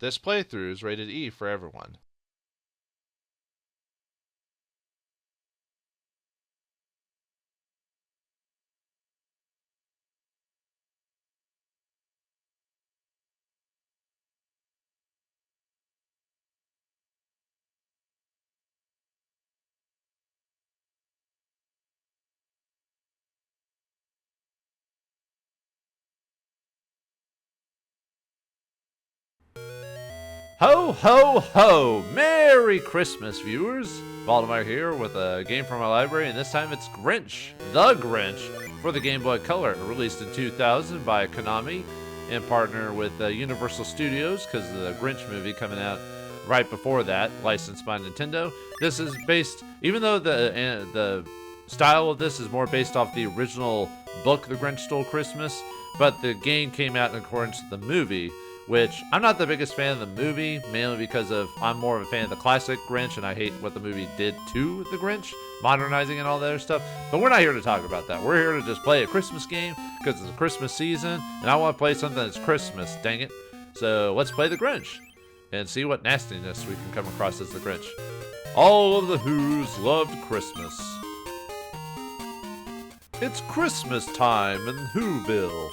This playthrough is rated E for everyone. Ho, ho, ho! Merry Christmas, viewers! Vauldemare here with a game from my library, and this time it's Grinch, the Grinch, for the Game Boy Color, released in 2000 by Konami, in partner with Universal Studios, because of the Grinch movie coming out right before that, licensed by Nintendo. This is based, even though the style of this is more based off the original book, The Grinch Stole Christmas, but the game came out in accordance with the movie, which I'm not the biggest fan of the movie, mainly because I'm more of a fan of the classic Grinch, and I hate what the movie did to the Grinch, modernizing and all that other stuff. But we're not here to talk about that. We're here to just play a Christmas game, because it's a Christmas season, and I want to play something that's Christmas, dang it. So let's play the Grinch, and see what nastiness we can come across as the Grinch. All of the Who's loved Christmas. It's Christmas time in Whoville.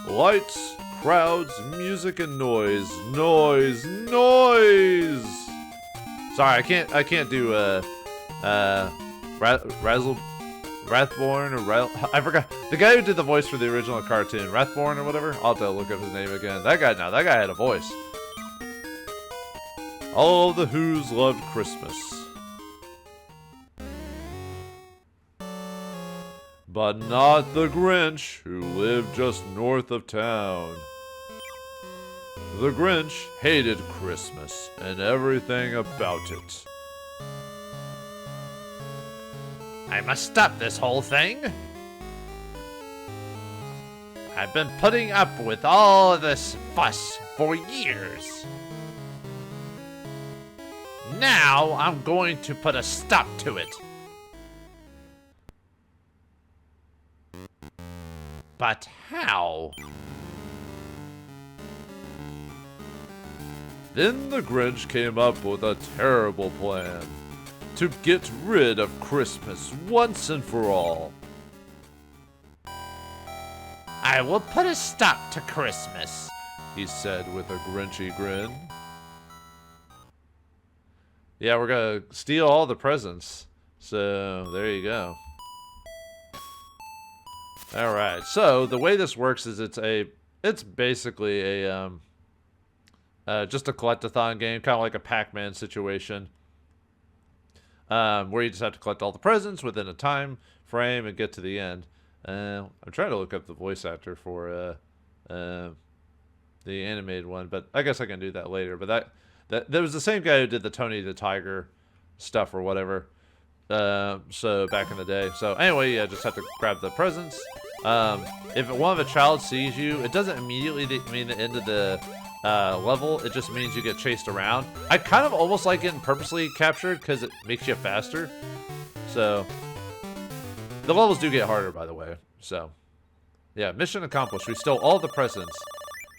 Lights, crowds, music, and noise. Noise, noise! Sorry, I can't do, Rathborn or I forgot. The guy who did the voice for the original cartoon, Rathborn or whatever? I'll have to look up his name again. That guy had a voice. All the Who's loved Christmas. But not the Grinch, who lived just north of town. The Grinch hated Christmas and everything about it. I must stop this whole thing. I've been putting up with all this fuss for years. Now I'm going to put a stop to it. But how? Then the Grinch came up with a terrible plan to get rid of Christmas once and for all. I will put a stop to Christmas, he said with a Grinchy grin. Yeah, we're gonna steal all the presents. So, there you go. Alright, so the way this works is it's basically a, just a collect-a-thon game, kind of like a Pac-Man situation. Where you just have to collect all the presents within a time frame and get to the end. I'm trying to look up the voice actor for, the animated one, but I guess I can do that later. But that was the same guy who did the Tony the Tiger stuff or whatever. So back in the day. So anyway, yeah, just have to grab the presents. If one of a child sees you, it doesn't immediately mean the end of the level. It just means you get chased around. I kind of almost like getting purposely captured because it makes you faster. So the levels do get harder, by the way. So yeah, mission accomplished. We stole all the presents.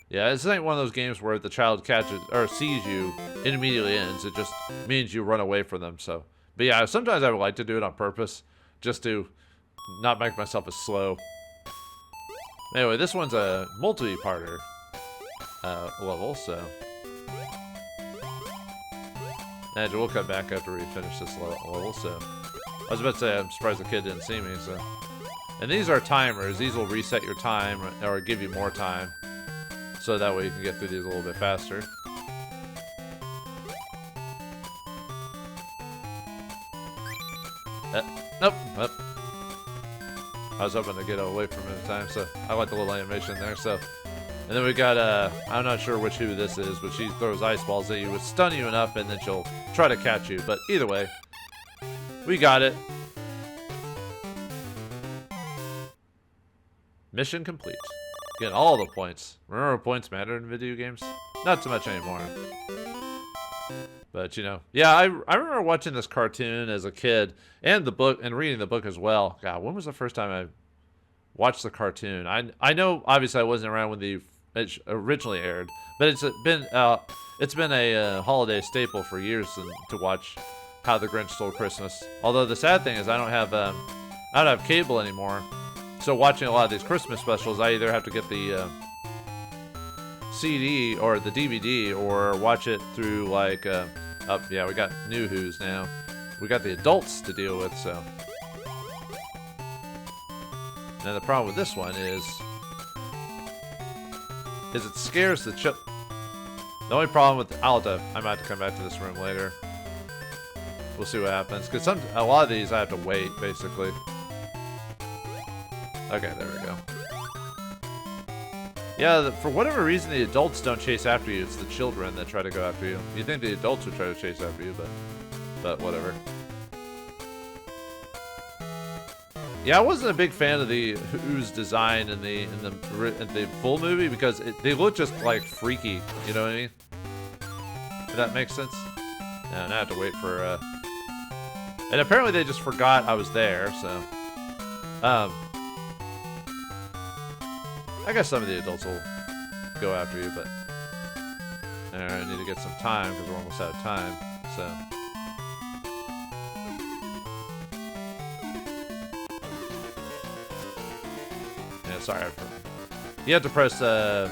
Yeah, this ain't one of those games where the child catches or sees you, it immediately ends. It just means you run away from them. So, but yeah, sometimes I would like to do it on purpose, just to not make myself as slow. Anyway, this one's a multi-parter level, so. And we'll come back after we finish this level, so. I was about to say, I'm surprised the kid didn't see me, so. And these are timers. These will reset your time, or give you more time. So that way you can get through these a little bit faster. Nope. I was hoping to get away from it in time, so I like the little animation there, so. And then we got, I'm not sure which who this is, but she throws ice balls at you, which stun you enough, and then she'll try to catch you. But either way, we got it. Mission complete. Getting all the points. Remember points matter in video games? Not so much anymore. But, you know, yeah, I remember watching this cartoon as a kid, and the book, and reading the book as well. God, when was the first time I watched the cartoon? I know, obviously, I wasn't around when the it originally aired, but it's been a holiday staple for years to watch How the Grinch Stole Christmas. Although the sad thing is I don't have cable anymore, so watching a lot of these Christmas specials, I either have to get the CD or the DVD or watch it through like yeah, we got new Who's now. We got the adults to deal with, so. Now the problem with this one is it scares the chip. The only problem with I might have to come back to this room later. We'll see what happens, because a lot of these I have to wait basically. Okay, there we go. Yeah, for whatever reason, the adults don't chase after you. It's the children that try to go after you. You think the adults would try to chase after you, but whatever. Yeah, I wasn't a big fan of the Who's design in the full movie because they look just like freaky. You know what I mean? If that makes sense. Yeah, now I have to wait for. And apparently they just forgot I was there, so. I guess some of the adults will go after you, but I need to get some time because we're almost out of time. So, yeah, sorry. You have to press the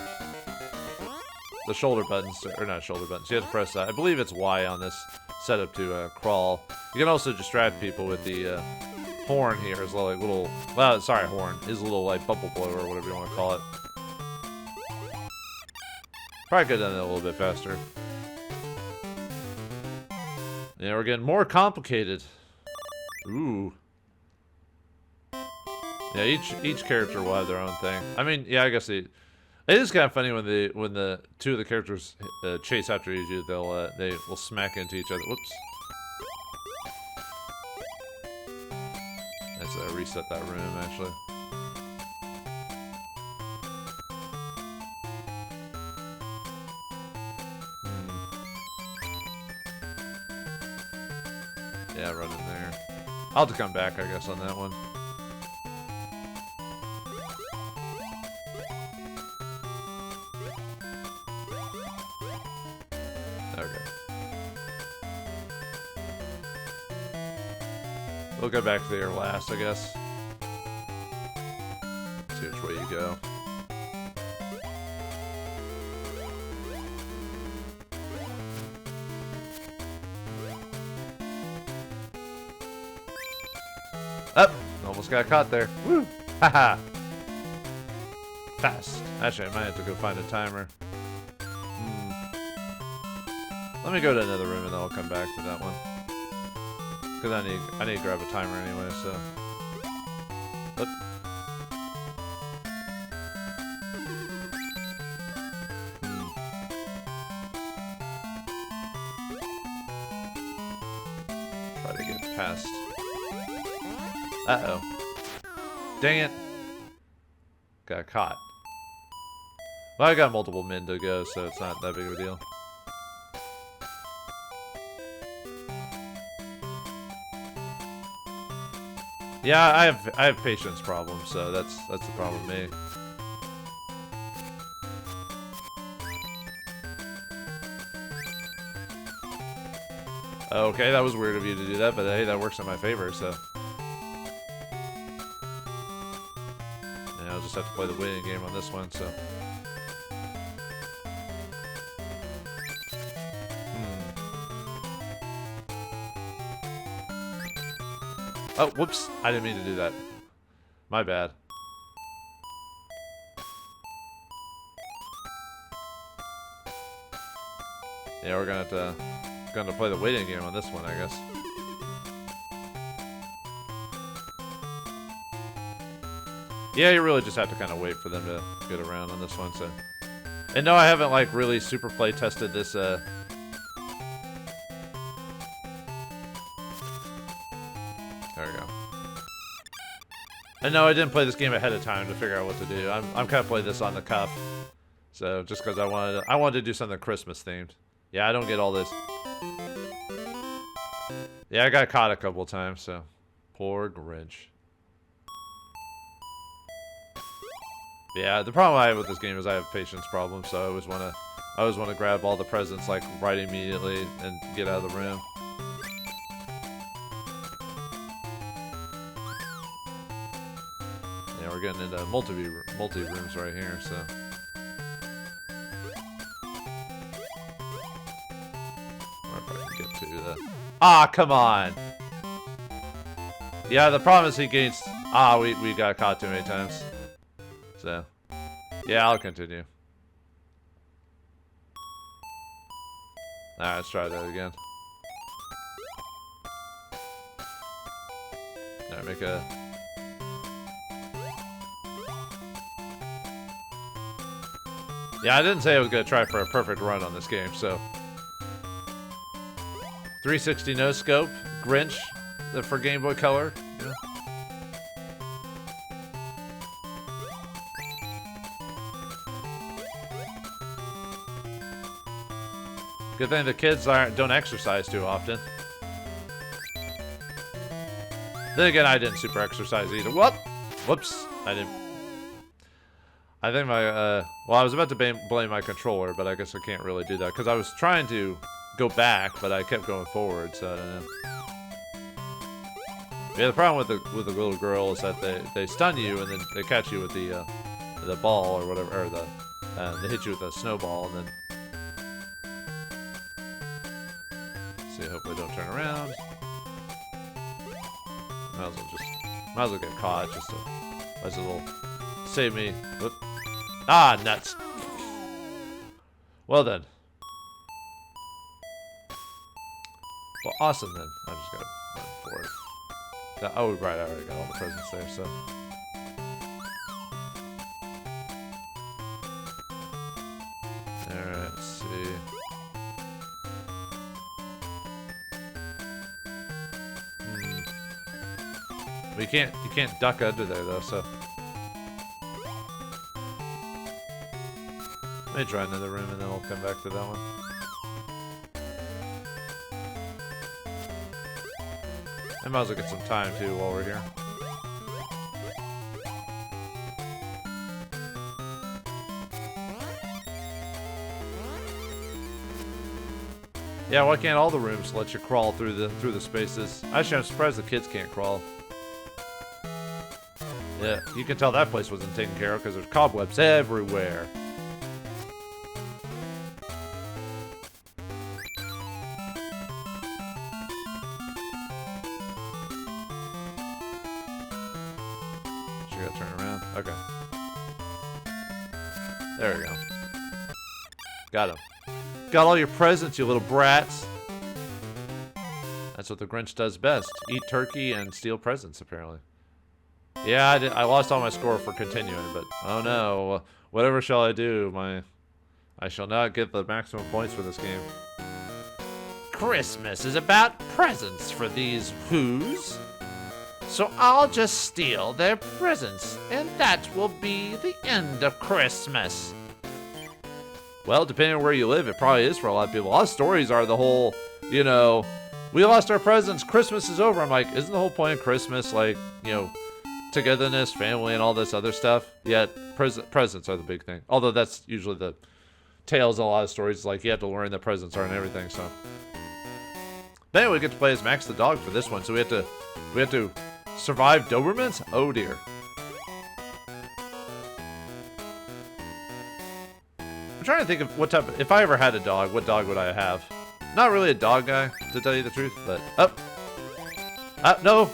shoulder buttons, or not shoulder buttons. You have to press, I believe it's Y on this setup to crawl. You can also distract people with the horn here, his little, well, sorry, horn, his little like bubble blower or whatever you want to call it. Probably could have done it a little bit faster. Yeah, we're getting more complicated. Ooh. Yeah, each character will have their own thing. I mean, yeah, I guess it is kind of funny when the two of the characters chase after you. They will smack into each other. Whoops. Let's reset that room, actually. Yeah, run in there. I'll have to come back, I guess, on that one. Okay. We'll go back there last, I guess. See which way you go. Up! Almost got caught there. Woo! Haha! Fast. Actually, I might have to go find a timer. Let me go to another room and then I'll come back to that one. Because I need to grab a timer anyway, so. Oop. Try to get past. Uh-oh. Dang it. Got caught. Well, I got multiple men to go, so it's not that big of a deal. Yeah, I have patience problems, so that's the problem with me. Okay, that was weird of you to do that, but hey, that works in my favor, so. Yeah, I'll just have to play the waiting game on this one, so. Oh, whoops. I didn't mean to do that. My bad. Yeah, we're gonna play the waiting game on this one, I guess. Yeah, you really just have to kind of wait for them to get around on this one, so. And no, I haven't, like, really super play tested this, There we go. And no, I didn't play this game ahead of time to figure out what to do. I'm kind of playing this on the cuff. So, just because I wanted to do something Christmas themed. Yeah, I don't get all this. Yeah, I got caught a couple times, so. Poor Grinch. Yeah, the problem I have with this game is I have patience problems, so I always wanna grab all the presents like right immediately and get out of the room. Yeah, we're getting into multi rooms right here, so. Or if I can get to the. Ah, come on! Yeah, the problem is he gains. Ah, we got caught too many times. So, yeah, I'll continue. Alright, let's try that again. Alright, make a. Yeah, I didn't say I was gonna try for a perfect run on this game, so. 360 no scope, Grinch, for Game Boy Color. Yeah. Good thing the kids don't exercise too often. Then again, I didn't super exercise either. Whoops! I didn't. I think my well, I was about to blame my controller, but I guess I can't really do that because I was trying to go back, but I kept going forward, so I don't know. Yeah, the problem with the little girl is that they stun you and then they catch you with the ball or whatever, or they hit you with a snowball and then. See, hopefully don't turn around. Might as well get caught just to as a little save me. Whoop. Ah, nuts. Well then. Well, awesome then. I just gotta run for it. Oh, right, I already got all the presents there, so. Alright, let's see. You can't duck under there though, so. Let me try another room and then we'll come back to that one. I might as well get some time too while we're here. Yeah, why can't all the rooms let you crawl through the spaces? Actually, I'm surprised the kids can't crawl. Yeah, you can tell that place wasn't taken care of because there's cobwebs everywhere. She gotta turn around. Okay. There we go. Got him. Got all your presents, you little brats. That's what the Grinch does best. Eat turkey and steal presents, apparently. Yeah, I lost all my score for continuing, but oh no. Whatever shall I do? I shall not get the maximum points for this game. Christmas is about presents for these whoos. So I'll just steal their presents, and that will be the end of Christmas. Well, depending on where you live, it probably is for a lot of people. A lot of stories are the whole, you know, we lost our presents, Christmas is over. I'm like, isn't the whole point of Christmas, like, you know, togetherness, family, and all this other stuff? Yet, presents are the big thing. Although that's usually the tales of a lot of stories. Like, you have to learn that presents aren't everything, so. But anyway, we get to play as Max the dog for this one, so we have to survive Dobermans? Oh dear. I'm trying to think of what type of, if I ever had a dog, what dog would I have? Not really a dog guy, to tell you the truth, but, no,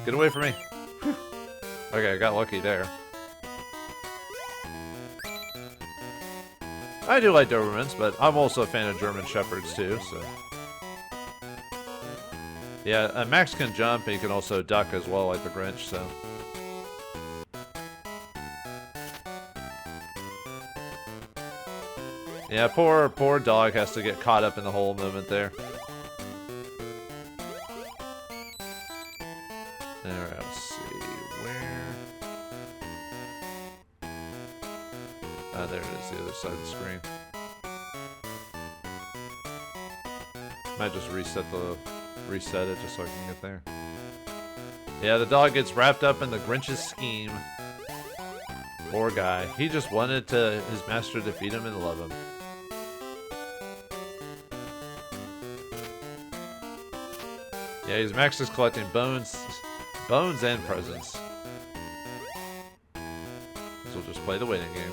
get away from me. Whew. Okay, I got lucky there. I do like Dobermans, but I'm also a fan of German Shepherds too, so. Yeah, Max can jump, and he can also duck as well, like the Grinch, so. Yeah, poor dog has to get caught up in the whole movement there. Alright, let's see, where... Ah, there it is, the other side of the screen. Might just reset it just so I can get there. Yeah, the dog gets wrapped up in the Grinch's scheme. Poor guy. He just wanted his master to defeat him and love him. Yeah, he's Max is collecting bones and presents. So we'll just play the waiting game.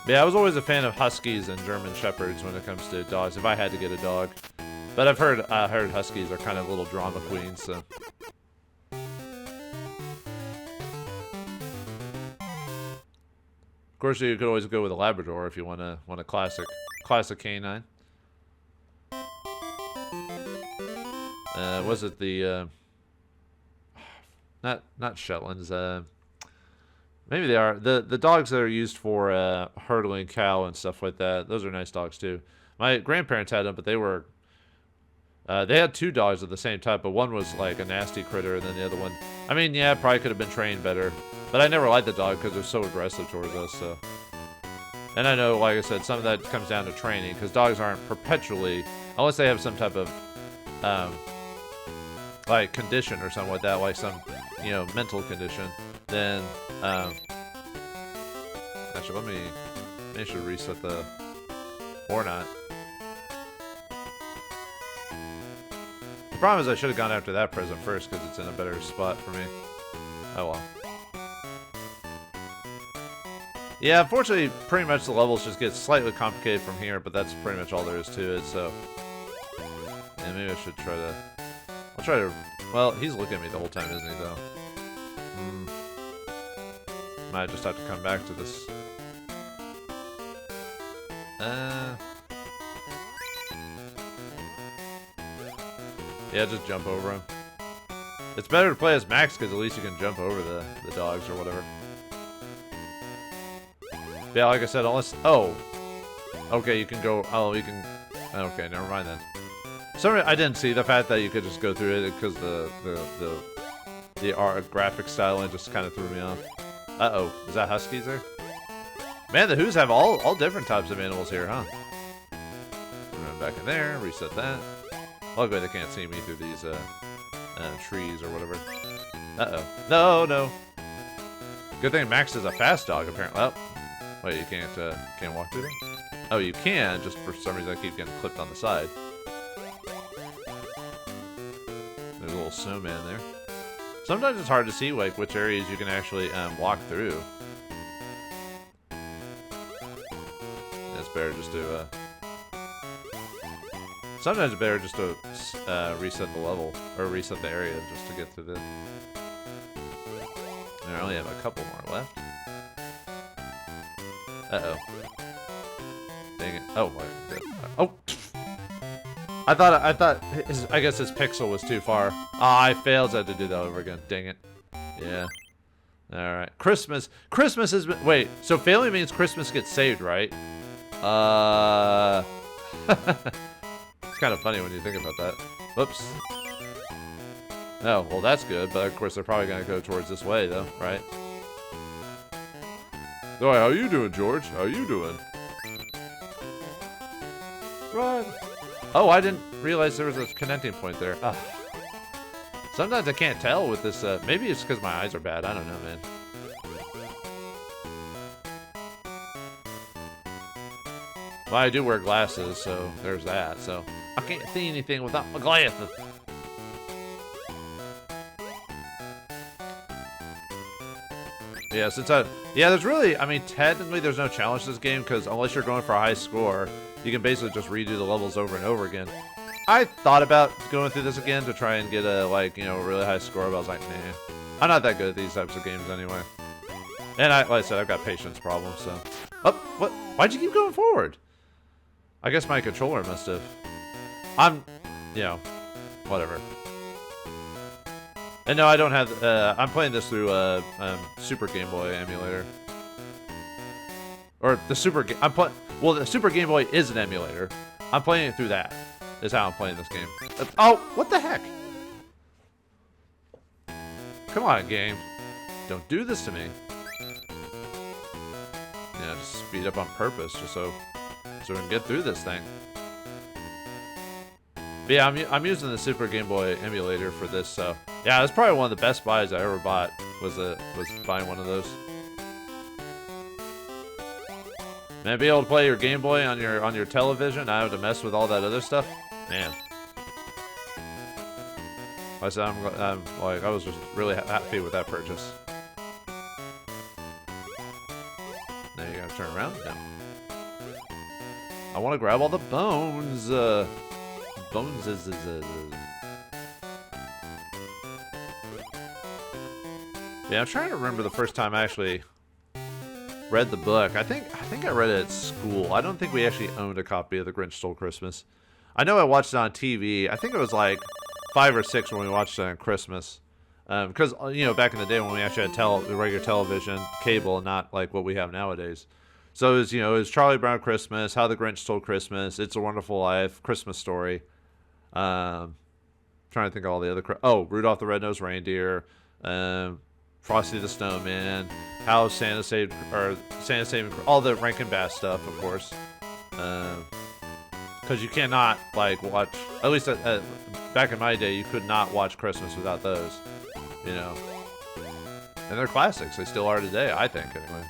Yeah, I was always a fan of Huskies and German Shepherds when it comes to dogs, if I had to get a dog. But I've heard Huskies are kind of little drama queens, so. Of course, you could always go with a Labrador if you want a classic canine. Was it the not Shetlands? Maybe they are the dogs that are used for hurdling cow and stuff like that. Those are nice dogs too. My grandparents had them, but they were they had two dogs of the same type, but one was like a nasty critter, and then the other one, I mean, yeah, probably could have been trained better. But I never liked the dog because they're so aggressive towards us. So, and I know, like I said, some of that comes down to training because dogs aren't perpetually, unless they have some type of like condition or something like that, like some, you know, mental condition, then actually maybe I should reset the, or not. The problem is I should have gone after that present first because it's in a better spot for me. Oh well. Yeah, unfortunately, pretty much the levels just get slightly complicated from here, but that's pretty much all there is to it, so. And maybe I should try to, I'll try to, well, he's looking at me the whole time, isn't he, though? Might just have to come back to this. Yeah, just jump over him. It's better to play as Max, because at least you can jump over the dogs or whatever. Yeah, like I said, unless... Oh! Okay, you can go... Oh, you can... Okay, never mind then. Sorry, I didn't see the fact that you could just go through it, because the art graphic style just kind of threw me off. Uh-oh. Is that Huskies there? Man, the Who's have all different types of animals here, huh? Run back in there, reset that. Luckily, they can't see me through these trees or whatever. Uh-oh. No! Good thing Max is a fast dog, apparently. Oh. Wait, you can't walk through them? Oh, you can, just for some reason I keep getting clipped on the side. There's a little snowman there. Sometimes it's hard to see, like, which areas you can actually walk through. It's better just to, sometimes it's better just to reset the level, or reset the area just to get to the... And I only have a couple more left. Uh-oh. Dang it. Oh, wait. Oh! I guess his pixel was too far. Ah, I failed. I had to do that over again. Dang it. Yeah. Alright. Christmas has been... Wait, so failing means Christmas gets saved, right? It's kind of funny when you think about that. Whoops. Oh, well that's good, but of course they're probably going to go towards this way, though, right? Oh, how you doing, George? How you doing? Run! Oh, I didn't realize there was a connecting point there. Ugh. Sometimes I can't tell with this, maybe it's because my eyes are bad. I don't know, man. Well, I do wear glasses, so there's that. So I can't see anything without my glasses. Yeah, there's really, I mean, technically there's no challenge to this game, because unless you're going for a high score, you can basically just redo the levels over and over again. I thought about going through this again to try and get a, like, you know, a really high score, but I was like, nah. I'm not that good at these types of games anyway. And like I said, I've got patience problems, so. Oh, what? Why'd you keep going forward? I guess my controller must have. You know, whatever. And no, I don't have, I'm playing this through Super Game Boy emulator. Or the Super Game, well, the Super Game Boy is an emulator. I'm playing it through that, is how I'm playing this game. Oh, what the heck? Come on, game. Don't do this to me. Yeah, just speed up on purpose, just so we can get through this thing. But yeah, I'm using the Super Game Boy emulator for this, so yeah, it's probably one of the best buys I ever bought. was buying one of those. Man, be able to play your Game Boy on your television, I have to mess with all that other stuff. Man, I said I'm like, I was just really happy with that purchase. Now you gotta turn around. No. I want to grab all the bones. Bones is. Yeah, I'm trying to remember the first time I actually read the book. I think I read it at school. I don't think we actually owned a copy of The Grinch Stole Christmas. I know I watched it on TV. I think it was like 5 or 6 when we watched it on Christmas. Because, you know, back in the day when we actually had regular television, cable, not like what we have nowadays. So it was, you know, it was Charlie Brown Christmas, How the Grinch Stole Christmas, It's a Wonderful Life, Christmas Story. Trying to think of all the other... Rudolph the Red-Nosed Reindeer, Frosty the Snowman, How Santa Saved... all the Rankin Bass stuff, of course. Because you cannot, like, watch... At least back in my day, you could not watch Christmas without those. You know? And they're classics. They still are today, I think, anyway.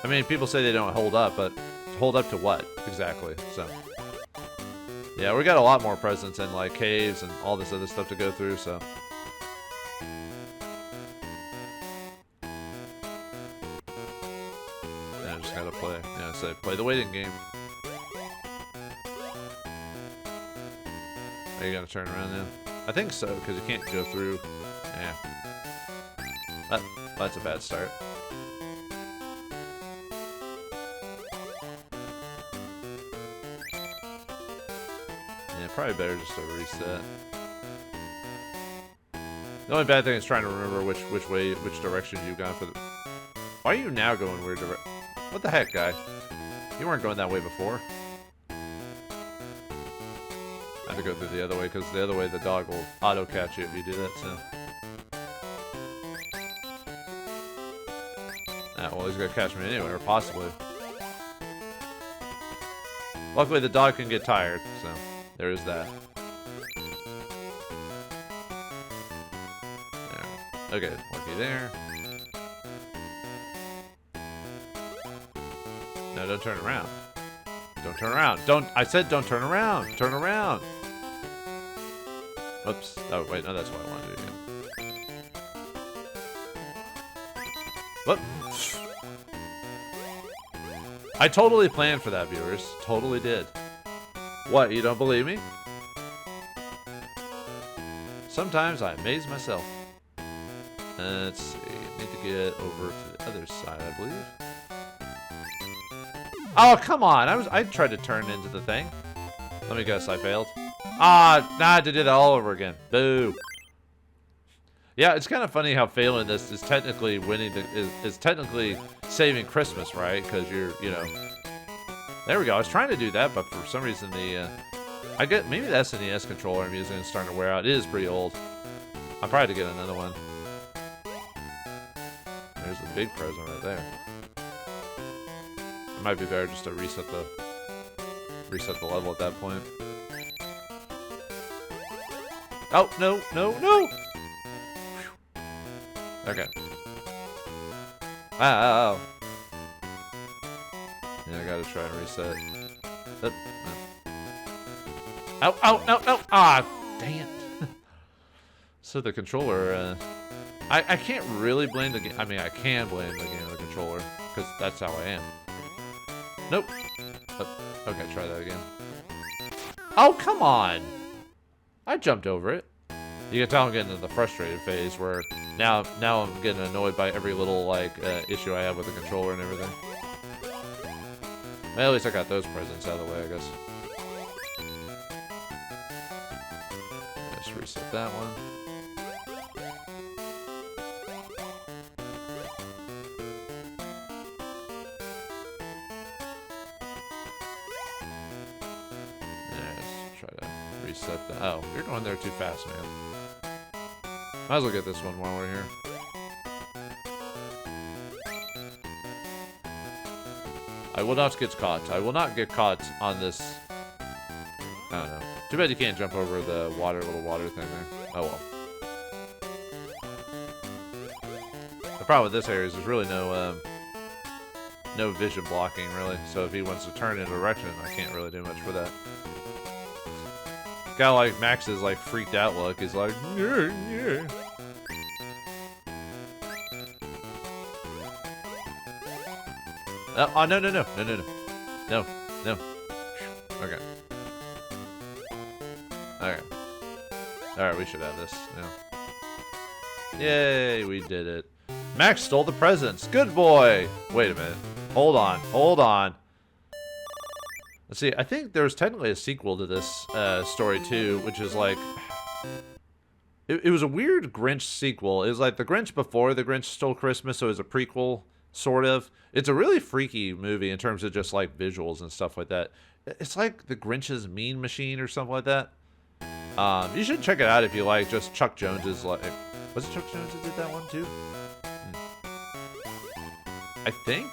I mean, people say they don't hold up, but hold up to what, exactly? So, yeah, we got a lot more presents and, like, caves and all this other stuff to go through, so... Yeah, I just gotta play. Yeah, so play the waiting game. Are you gonna turn around now? I think so, because you can't go through. Yeah. That's a bad start. Yeah, probably better just to reset. The only bad thing is trying to remember which direction you've gone for the... Why are you now going weird direction? What the heck, guy? You weren't going that way before. I have to go through the other way, because the other way the dog will auto-catch you if you do that, so... Ah, well, he's gonna catch me anyway, or possibly. Luckily, the dog can get tired, so there is that. There. Okay, lucky there. No, don't turn around. Don't turn around. I said don't turn around. Turn around. Oops. Oh, wait, no, that's what I wanted to do again. Whoop. I totally planned for that, viewers. Totally did. What, you don't believe me? Sometimes I amaze myself. Let's see. Need to get over to the other side, I believe. Oh, come on. I tried to turn into the thing. Let me guess, I failed. Nah, I had to do that all over again. Boo. Yeah, it's kind of funny how failing this is technically winning is technically saving Christmas, right? Because you're, you know. There we go. I was trying to do that, but for some reason I get maybe the SNES controller I'm using is starting to wear out. It is pretty old. I'll probably have to get another one. There's a big present right there. It might be better just to reset the level at that point. Oh, no, no, no! Okay. Wow. Yeah, I gotta try and reset. Oh, no. Ow, ow, no, no! Ah, dang it. So the controller, I can't really blame the game. I mean, I can blame the game on the controller, because that's how I am. Nope. Oh, okay, try that again. Oh, come on! I jumped over it. You can tell I'm getting into the frustrated phase where now I'm getting annoyed by every little like issue I have with the controller and everything. Well, at least I got those presents out of the way, I guess. Let's reset that one. Reset that. Oh, you're going there too fast, man. Might as well get this one while we're here. I will not get caught. I will not get caught on this. I don't know. Too bad you can't jump over the little water thing there. Oh well. problem with this area is there's really no vision blocking, really. So if he wants to turn in a direction, I can't really do much for that. Guy like Max's like freaked out look is like, yeah, yeah. Oh, no. No. Okay. Alright. Alright, we should have this now. Yay, we did it. Max stole the presents. Good boy. Wait a minute. Hold on. Let's see. I think there's technically a sequel to this story too, which is like... It was a weird Grinch sequel. It was like the Grinch before the Grinch Stole Christmas, so it was a prequel, sort of. It's a really freaky movie in terms of just like visuals and stuff like that. It's like the Grinch's Mean Machine or something like that. You should check it out if you like. Just Chuck Jones's like... Was it Chuck Jones that did that one too? I think?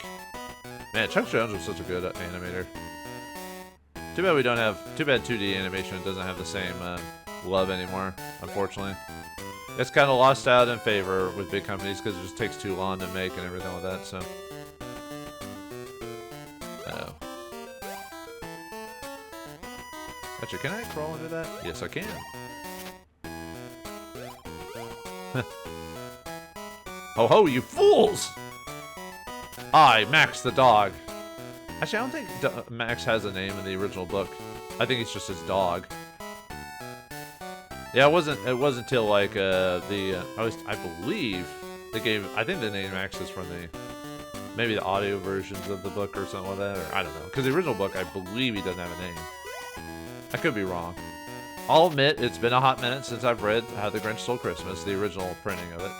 Man, Chuck Jones was such a good animator. Too bad we don't have... Too bad 2D animation doesn't have the same love anymore, unfortunately. It's kind of lost out in favor with big companies because it just takes too long to make and everything like that, so... Oh. Actually, can I crawl under that? Yes, I can. Ho ho, you fools! I, Max the dog. Actually, I don't think Max has a name in the original book. I think it's just his dog. Yeah, it wasn't until like I believe the game. I think the name Max is from maybe the audio versions of the book or something like that, or I don't know. Because the original book, I believe he doesn't have a name. I could be wrong. I'll admit it's been a hot minute since I've read How the Grinch Stole Christmas, the original printing of it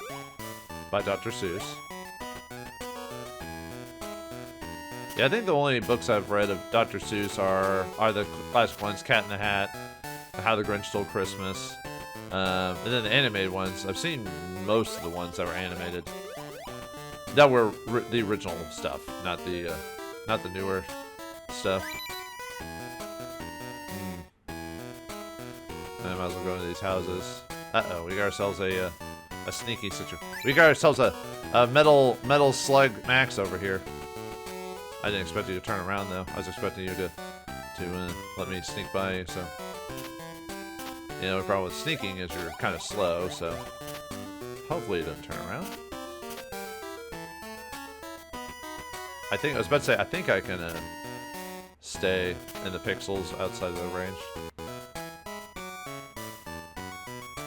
by Dr. Seuss. Yeah, I think the only books I've read of Dr. Seuss are the classic ones, Cat in the Hat, How the Grinch Stole Christmas, and then the animated ones. I've seen most of the ones that were animated. That were the original stuff, not the newer stuff. I might as well go into these houses. Uh-oh, we got ourselves a sneaky situation. We got ourselves a metal slug Max over here. I didn't expect you to turn around, though. I was expecting you to let me sneak by you, so... You know, the problem with sneaking is you're kind of slow, so... Hopefully it doesn't turn around. I was about to say, I think I can stay in the pixels outside of the range.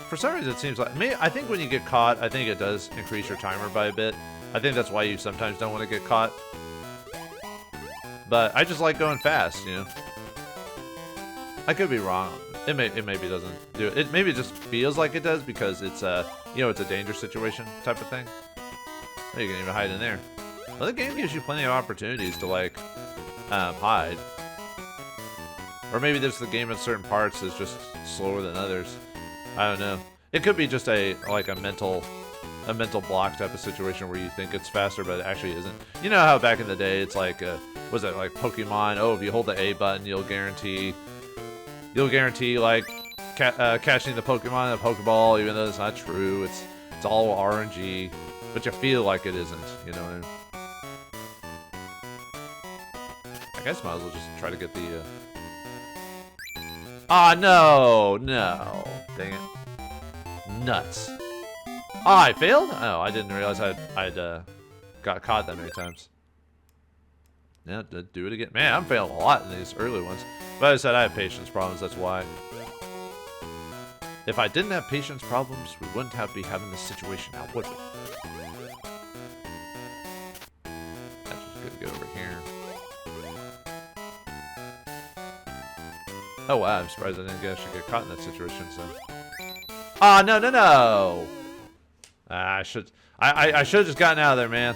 For some reason, it seems like... I think when you get caught, I think it does increase your timer by a bit. I think that's why you sometimes don't want to get caught. But I just like going fast, you know. I could be wrong. It maybe doesn't do it. Maybe it just feels like it does because it's you know, it's a dangerous situation type of thing. Oh, you can even hide in there. Well, the game gives you plenty of opportunities to like hide. Or maybe there's the game in certain parts is just slower than others. I don't know. It could be just a mental block type of situation where you think it's faster, but it actually isn't. You know how back in the day it's like, was it like Pokemon? Oh, if you hold the A button, you'll guarantee like catching the Pokemon in a Pokeball, even though it's not true. It's all RNG, but you feel like it isn't. You know what I mean? I guess might as well just try to get the. Ah, no, dang it, nuts. Oh, I failed? Oh, I didn't realize I'd got caught that many times. Yeah, do it again. Man, I'm failing a lot in these early ones. But as I said, I have patience problems, that's why. If I didn't have patience problems, we wouldn't be having this situation now, would we? That's just good to get over here. Oh wow, I'm surprised I didn't actually get caught in that situation, so. Ah, no! I should have just gotten out of there, man.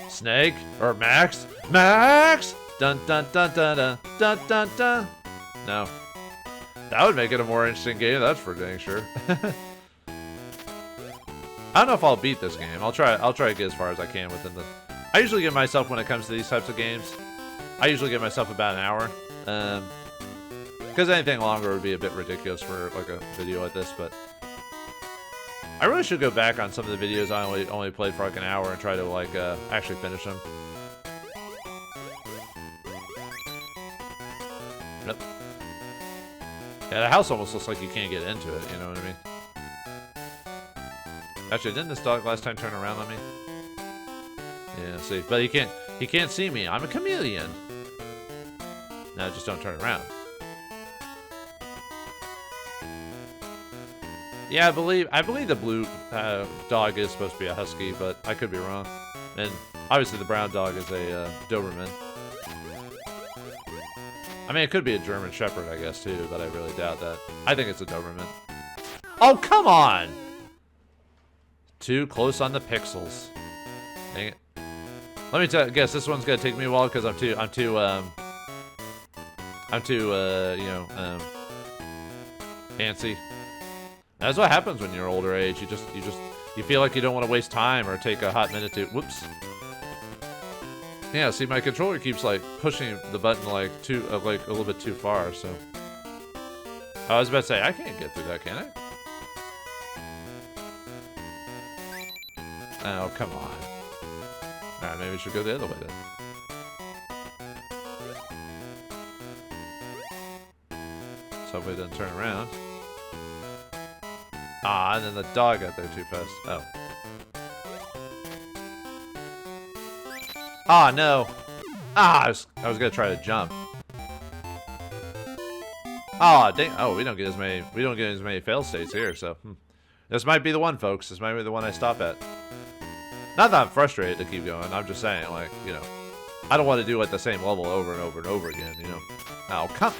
Snake or Max? Max! Dun dun dun dun dun dun dun dun. No, that would make it a more interesting game. That's for dang sure. I don't know if I'll beat this game. I'll try to get as far as I can within the. I usually give myself when it comes to these types of games. I usually give myself about an hour. Because anything longer would be a bit ridiculous for like a video like this, but. I really should go back on some of the videos I only played for like an hour and try to like actually finish them. Yep. Yeah, the house almost looks like you can't get into it, you know what I mean? Actually, didn't this dog last time turn around on me? Yeah, see, but he can't see me. I'm a chameleon. No, just don't turn around. Yeah, I believe the blue dog is supposed to be a husky, but I could be wrong. And obviously the brown dog is a Doberman. I mean, it could be a German Shepherd, I guess, too, but I really doubt that. I think it's a Doberman. Oh, come on! Too close on the pixels. Dang it. Let me guess, this one's gonna take me a while because I'm too, you know, antsy. That's what happens when you're older age. You feel like you don't want to waste time or take a hot minute to. Whoops. Yeah, see, my controller keeps like pushing the button like a little bit too far. So I was about to say I can't get through that, can I? Oh, come on. All right, maybe we should go the other way then. Subway doesn't turn around. Ah, and then the dog got there too fast. Oh. Ah, no. Ah, I was gonna try to jump. Ah, dang. Oh, we don't get as many fail states here. So this might be the one, folks. This might be the one I stop at. Not that I'm frustrated to keep going. I'm just saying, like, you know, I don't want to do like the same level over and over and over again. You know. Oh, come.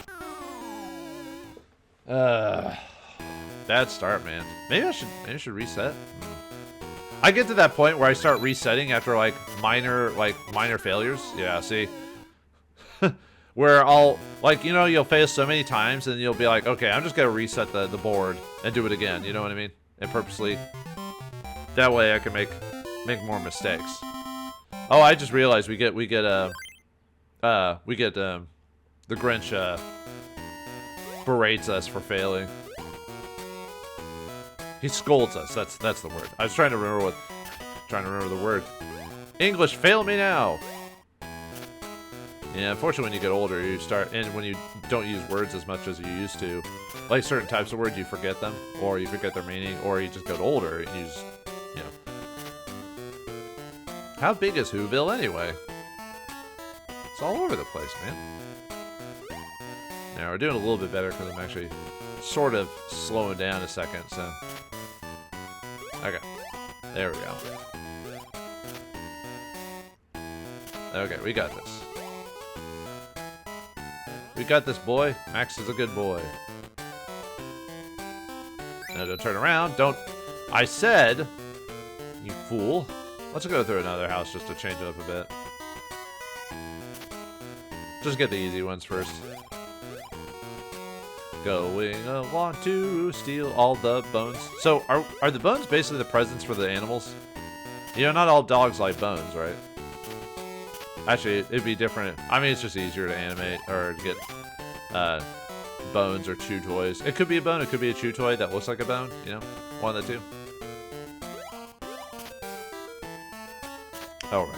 Bad start, man. Maybe I should reset. I get to that point where I start resetting after like minor failures. Yeah, see, where I'll like, you know, you'll fail so many times and you'll be like, okay, I'm just gonna reset the board and do it again. You know what I mean? And purposely. That way I can make more mistakes. Oh, I just realized we get the Grinch berates us for failing. He scolds us. That's the word. I was trying to remember the word. English, fail me now. Yeah, unfortunately, when you get older, and when you don't use words as much as you used to, like certain types of words, you forget them, or you forget their meaning, or you just get older and you just, you know. How big is Whoville anyway? It's all over the place, man. Now we're doing a little bit better because I'm actually sort of slowing down a second, so. Okay, there we go. Okay, we got this. We got this, boy. Max is a good boy. Now don't turn around. Don't. I said, you fool. Let's go through another house just to change it up a bit. Just get the easy ones first. Going along to steal all the bones. So, are the bones basically the presents for the animals? You know, not all dogs like bones, right? Actually, it'd be different. I mean, it's just easier to animate or to get bones or chew toys. It could be a bone, it could be a chew toy that looks like a bone. You know, one of the two. All right.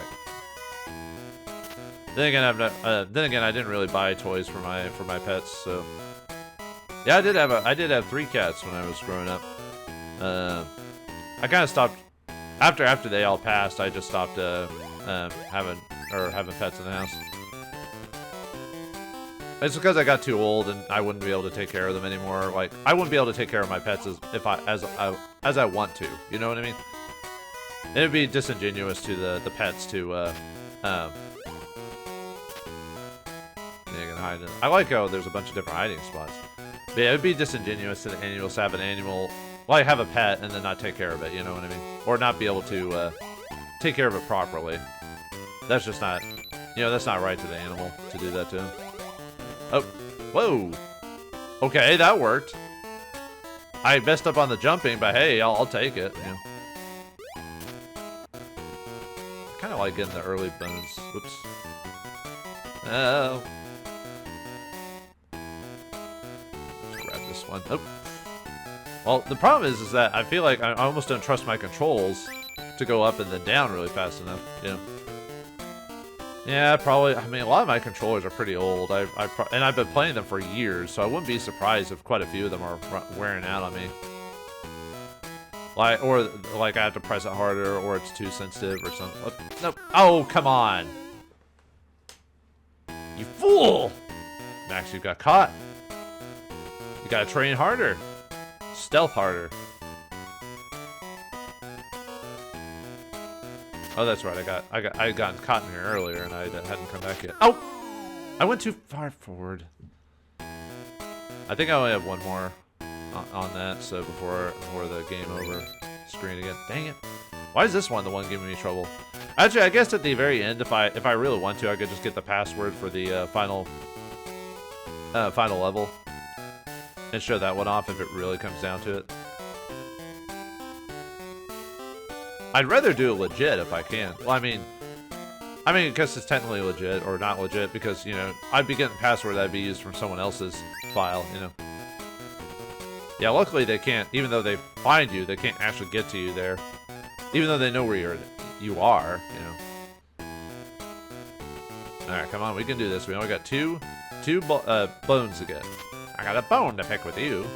Then again, I didn't really buy toys for my pets, so. Yeah, I did have 3 cats when I was growing up. I kind of stopped after they all passed. I just stopped having pets in the house. It's because I got too old and I wouldn't be able to take care of them anymore. Like I wouldn't be able to take care of my pets as I want to. You know what I mean? It'd be disingenuous to the pets to yeah, you can hide it. I like how there's a bunch of different hiding spots. But yeah, it'd be disingenuous to the animals to have an animal, like have a pet and then not take care of it, you know what I mean? Or not be able to take care of it properly. That's just not, you know, that's not right to the animal to do that to him. Oh, whoa. Okay, that worked. I messed up on the jumping, but hey, I'll take it. Yeah. I kind of like getting the early bones. Whoops. Oh. One. Oh. Well, the problem is that I feel like I almost don't trust my controls to go up and then down really fast enough. You know? Yeah, probably. I mean, a lot of my controllers are pretty old. And I've been playing them for years, so I wouldn't be surprised if quite a few of them are wearing out on me. Like, or like I have to press it harder, or it's too sensitive, or something. Oh, no! Oh, come on! You fool! Max, you got caught. You gotta train harder, stealth harder. Oh, that's right. I got caught in here earlier, and I hadn't come back yet. Oh, I went too far forward. I think I only have one more on that, so before the game over screen again. Dang it! Why is this one the one giving me trouble? Actually, I guess at the very end, if I really want to, I could just get the password for the final level and show that one off if it really comes down to it. I'd rather do it legit if I can. Well, I mean, because it's technically legit or not legit, because, you know, I'd be getting a password that'd be used from someone else's file, you know. Yeah, luckily they can't, even though they find you, they can't actually get to you there. Even though they know where you are, you know. Alright, come on, we can do this. We only got two bones to get. I got a bone to pick with you.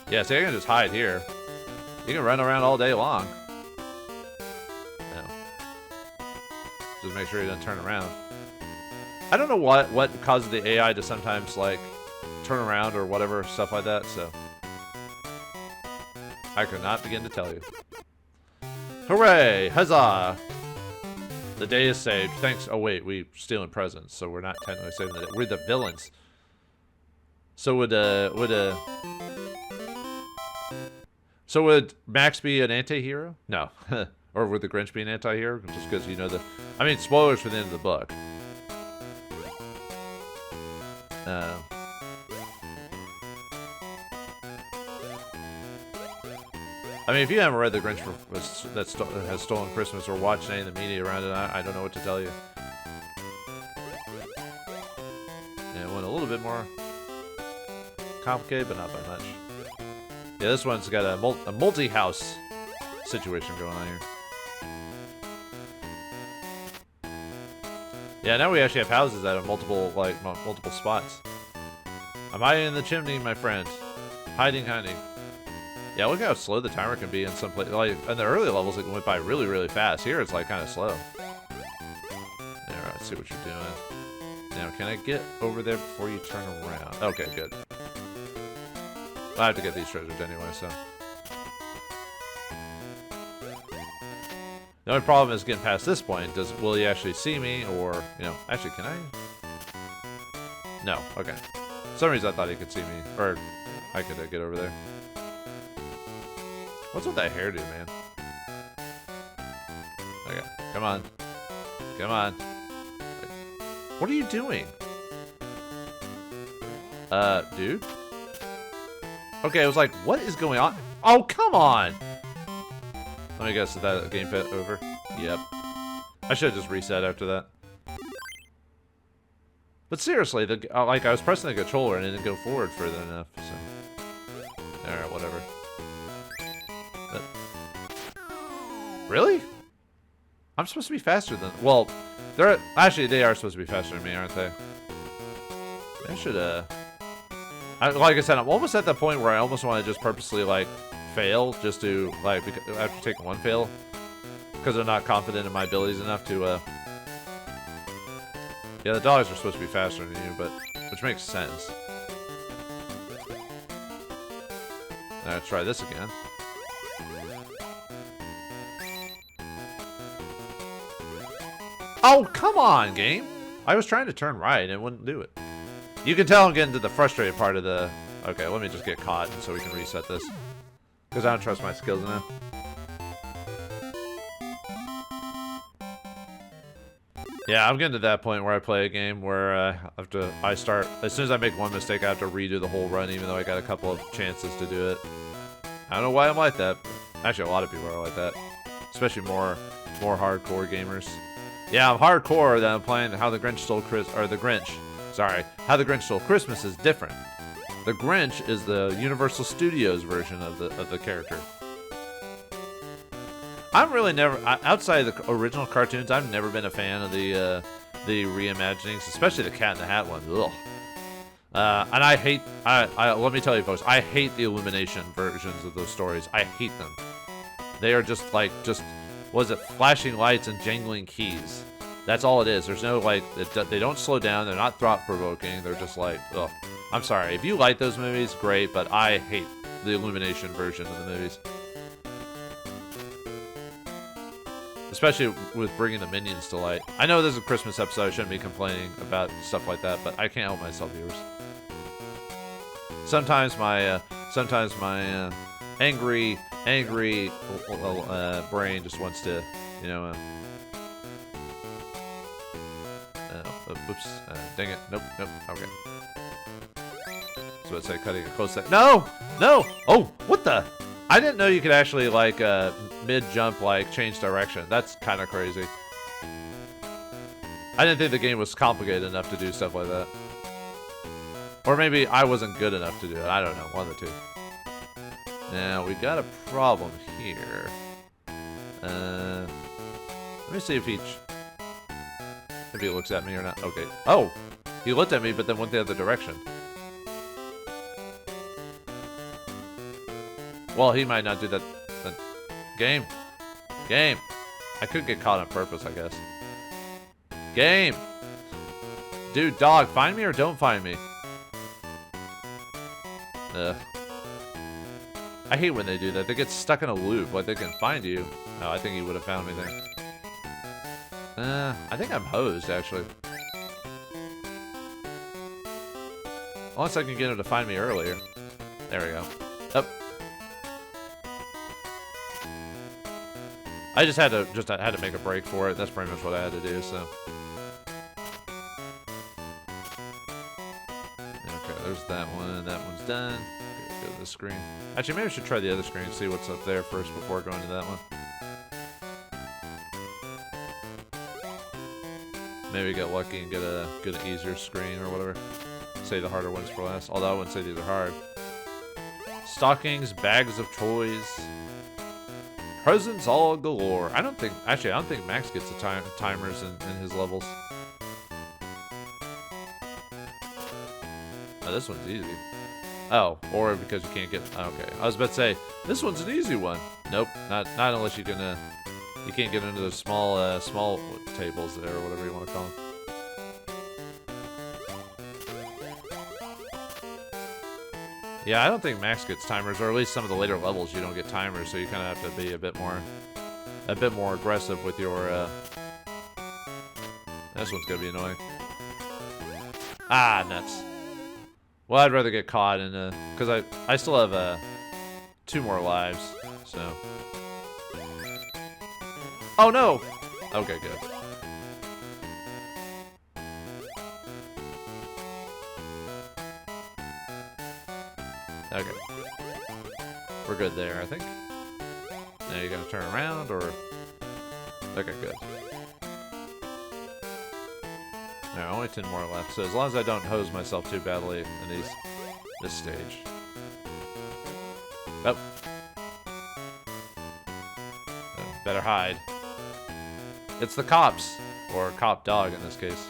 Yeah, see, I can just hide here. You can run around all day long. Just make sure he doesn't turn around. I don't know what causes the AI to sometimes, like, turn around or whatever, stuff like that, so. I could not begin to tell you. Hooray! Huzzah! The day is saved. Thanks. Oh, wait, we're stealing presents, so we're not technically saving the day. We're the villains. So would Max be an anti-hero? No. Or would the Grinch be an anti-hero? Just because, you know, I mean, spoilers for the end of the book. I mean, if you haven't read The Grinch that has Stolen Christmas or watched any of the media around it, I don't know what to tell you. And it went a little bit more complicated, but not by much. Yeah, this one's got a multi-house situation going on here. Yeah, now we actually have houses that have multiple spots. I'm hiding in the chimney, my friend. Hiding. Yeah, look how slow the timer can be in some places. Like, in the early levels, it went by really, really fast. Here, it's, like, kind of slow. Alright, let's see what you're doing. Now, can I get over there before you turn around? Okay, good. I have to get these treasures anyway, so. The only problem is getting past this point. Will he actually see me, or, you know, actually, can I? No, okay. For some reason I thought he could see me, or I could get over there. What's with that hairdo, man? Okay, come on. Come on. What are you doing? Dude? Okay, I was like, what is going on? Oh, come on! Let me guess, is that game fit over? Yep. I should have just reset after that. But seriously, like, I was pressing the controller and it didn't go forward further enough, so. Alright, whatever. Really? I'm supposed to be faster than... Well, actually, they are supposed to be faster than me, aren't they? I should, like I said, I'm almost at the point where I almost want to just purposely, like, fail, just to, like, after taking one fail. Because I'm not confident in my abilities enough to, Yeah, the dogs are supposed to be faster than you, but... Which makes sense. Alright, try this again. Oh, come on, game! I was trying to turn right and it wouldn't do it. You can tell I'm getting to the frustrated part of the... Okay, let me just get caught so we can reset this. Because I don't trust my skills enough. Yeah, I'm getting to that point where I play a game where as soon as I make one mistake, I have to redo the whole run, even though I got a couple of chances to do it. I don't know why I'm like that. Actually, a lot of people are like that. Especially more hardcore gamers. Yeah, I'm hardcore that I'm playing How the Grinch Stole Christmas is different. The Grinch is the Universal Studios version of the character. I'm really never outside of the original cartoons. I've never been a fan of the reimaginings, especially the Cat in the Hat one. Ugh. And I hate. Let me tell you, folks. I hate the Illumination versions of those stories. I hate them. They are just was it flashing lights and jangling keys? That's all it is. There's no they don't slow down. They're not thought-provoking. They're just like, ugh. I'm sorry. If you like those movies, great, but I hate the Illumination version of the movies. Especially with bringing the Minions to light. I know this is a Christmas episode. I shouldn't be complaining about stuff like that, but I can't help myself, viewers. Sometimes my angry brain just wants to, oops. Dang it. Nope. Okay. So let's say cutting it close. No! Oh, what the? I didn't know you could actually, mid-jump, change direction. That's kind of crazy. I didn't think the game was complicated enough to do stuff like that. Or maybe I wasn't good enough to do it. I don't know. One of the two. Now, we got a problem here. Let me see if he looks at me or not. Okay. Oh! He looked at me, but then went the other direction. Well, he might not do that. Game. I could get caught on purpose, I guess. Game. Dude, dog, find me or don't find me. Ugh. I hate when they do that. They get stuck in a loop. Like, they can find you. Oh, I think he would have found me there. I think I'm hosed, actually. Unless I can get him to find me earlier. There we go. Up. I just had to make a break for it. That's pretty much what I had to do, so. Okay, there's that one. That one's done. Go to the screen. Actually, maybe I should try the other screen and see what's up there first before going to that one. Maybe get lucky and get an easier screen or whatever. Say the harder ones for last. Although I wouldn't say these are hard. Stockings, bags of toys. Presents all galore. I don't think Max gets the timers in his levels. Oh, this one's easy. Oh, or because you can't get. Okay, I was about to say this one's an easy one. Nope, not unless you can. You can't get into those small tables there or whatever you want to call them. Yeah, I don't think Max gets timers, or at least some of the later levels you don't get timers, so you kind of have to be a bit more aggressive with your. This one's gonna be annoying. Ah, nuts. Well, I'd rather get caught in because I still have 2 more lives, so. Oh no! Okay, good. Okay. We're good there, I think. Now you're gonna turn around, or... Okay, good. Alright, only 10 more left, so as long as I don't hose myself too badly in this stage. Oh. Better hide. It's the cops, or cop dog in this case.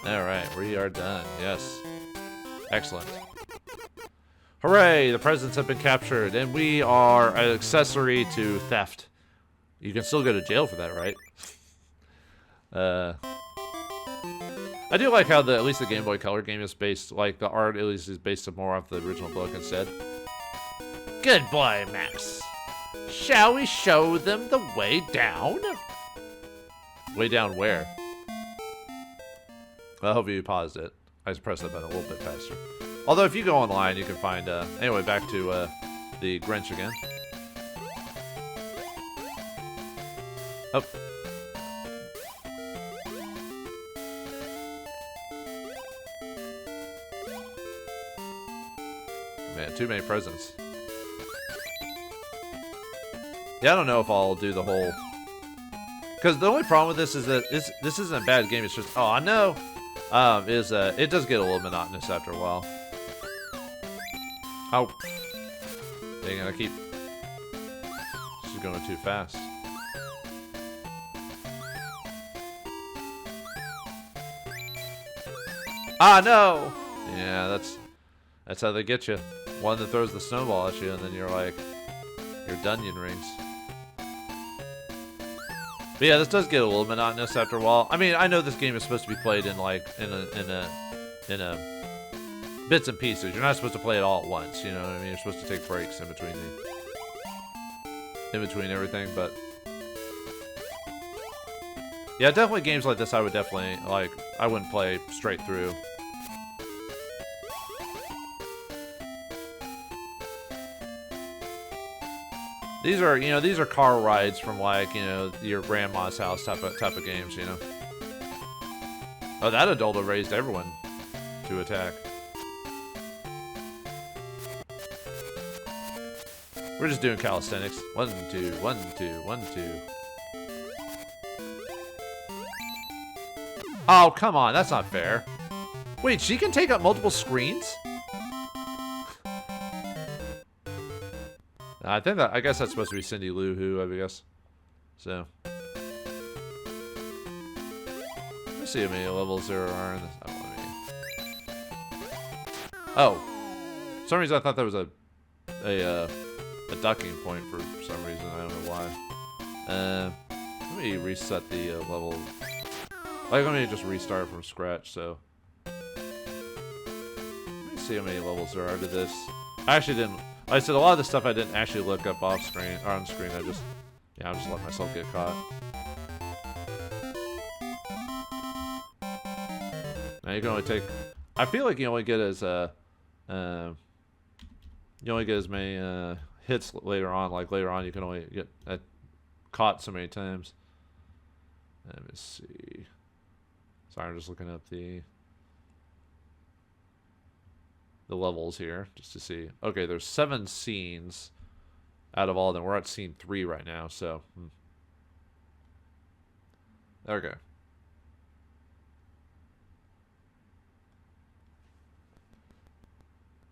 Alright, we are done. Yes. Excellent. Hooray! The presents have been captured, and we are an accessory to theft. You can still go to jail for that, right? I do like how at least the Game Boy Color game is based, like, the art at least is based more off the original book instead. Good boy, Max. Shall we show them the way down? Way down where? I hope you paused it. I just pressed that button a little bit faster. Although if you go online, you can find, anyway, back to the Grinch again. Oh. Man, too many presents. Yeah, I don't know if I'll do the whole... Because the only problem with this is that this isn't a bad game, it's just... Oh, no! is it does get a little monotonous after a while. Oh, dang it! She's going too fast. Ah, no! Yeah, that's how they get you. One that throws the snowball at you, and then you're like, your Dunyan rings. But yeah, this does get a little monotonous after a while. I mean, I know this game is supposed to be played in like in a bits and pieces. You're not supposed to play it all at once. You know what I mean? You're supposed to take breaks in between everything. But yeah, definitely games like this, I would definitely like. I wouldn't play straight through. These are car rides from like, your grandma's house type of games, you know. Oh, that adult have raised everyone to attack. We're just doing calisthenics. 1, 2, 1, 2, 1, 2. Oh, come on, that's not fair. Wait, she can take up multiple screens? I guess that's supposed to be Cindy Lou Who, I guess. So. Let me see how many levels there are in this. Oh. For some reason I thought that was a ducking point for some reason. I don't know why. Let me reset the level. Like, let me just restart from scratch, so. Let me see how many levels there are to this. I actually didn't. Like I said, a lot of the stuff I didn't actually look up off screen or on screen. I just let myself get caught. Now you can only take. I feel like you only get as many hits later on. Like later on, you can only get caught so many times. Let me see. Sorry, I'm just looking up the levels here just to see. Okay, there's 7 scenes out of all of them. We're at scene 3 right now, so okay.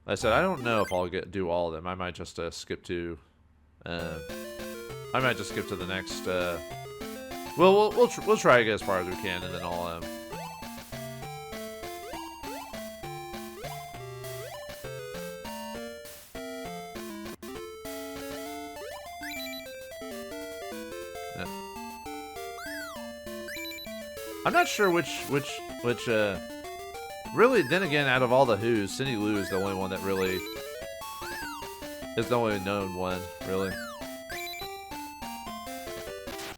Like I said, I don't know if I'll do all of them. I might just skip to the next we'll try to get as far as we can, and then I'll I'm not sure which really, then again, out of all the Who's, Cindy Lou is the only one that really is the only known one, really.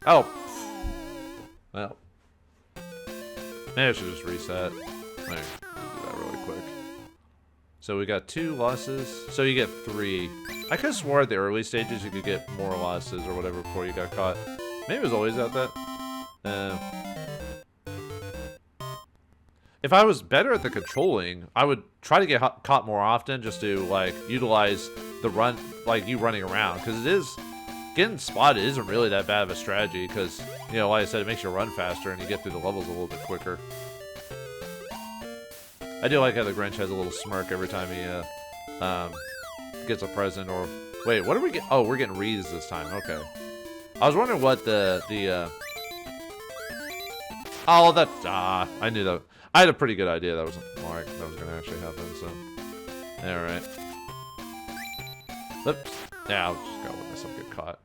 Oh. Well. Maybe I should just reset. Let me do that really quick. So we got 2 losses. So you get 3. I could have swore at the early stages you could get more losses or whatever before you got caught. Maybe it was always out that. If I was better at the controlling, I would try to get caught more often just to, like, utilize the run, like, you running around. Because it is, getting spotted isn't really that bad of a strategy because, like I said, it makes you run faster and you get through the levels a little bit quicker. I do like how the Grinch has a little smirk every time he gets a present or... Wait, what are we getting? Oh, we're getting Reeds this time. Okay. I was wondering what Oh, that... I knew that... I had a pretty good idea that was going to actually happen, so... Alright. Oops. Yeah, I'll just go let myself get caught.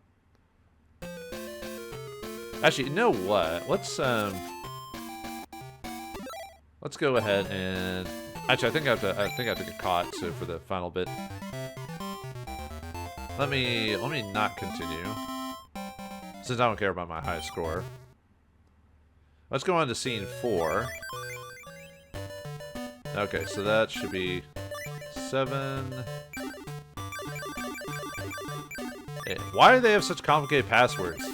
Actually, you know what? Let's go ahead and... Actually, I think I have to get caught, so for the final bit. Let me not continue. Since I don't care about my high score. Let's go on to scene 4. Okay, so that should be 7. 8. Why do they have such complicated passwords?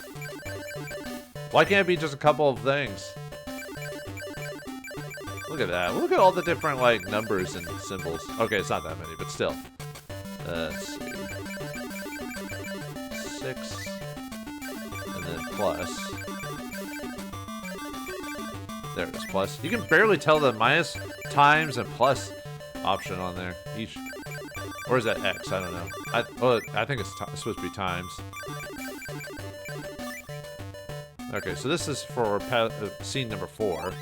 Why can't it be just a couple of things? Look at that. Look at all the different, like, numbers and symbols. Okay, it's not that many, but still. Let's see. 6. And then plus. There it is, plus. You can barely tell the minus, times, and plus option on there. Each. Or is that X? I don't know. I think it's supposed to be times. Okay, so this is for scene number 4.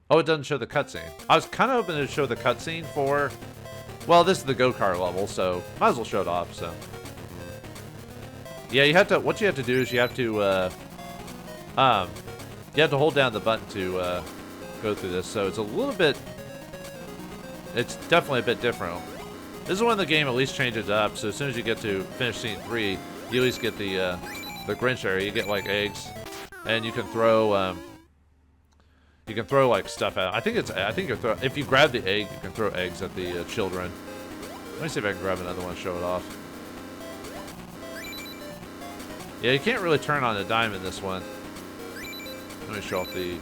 Oh, it doesn't show the cutscene. I was kind of hoping to show the cutscene for... Well, this is the go-kart level, so might as well show it off, so... Yeah, you have to... What you have to do is you have to, you have to hold down the button to, go through this, so it's a little bit... It's definitely a bit different. This is when the game at least changes it up, so as soon as you get to finish scene 3, you at least get the Grinch area. You get, like, eggs, and you can throw, like, stuff out. I think you throw... If you grab the egg, you can throw eggs at the children. Let me see if I can grab another one and show it off. Yeah, you can't really turn on a dime in this one. Let me show off the...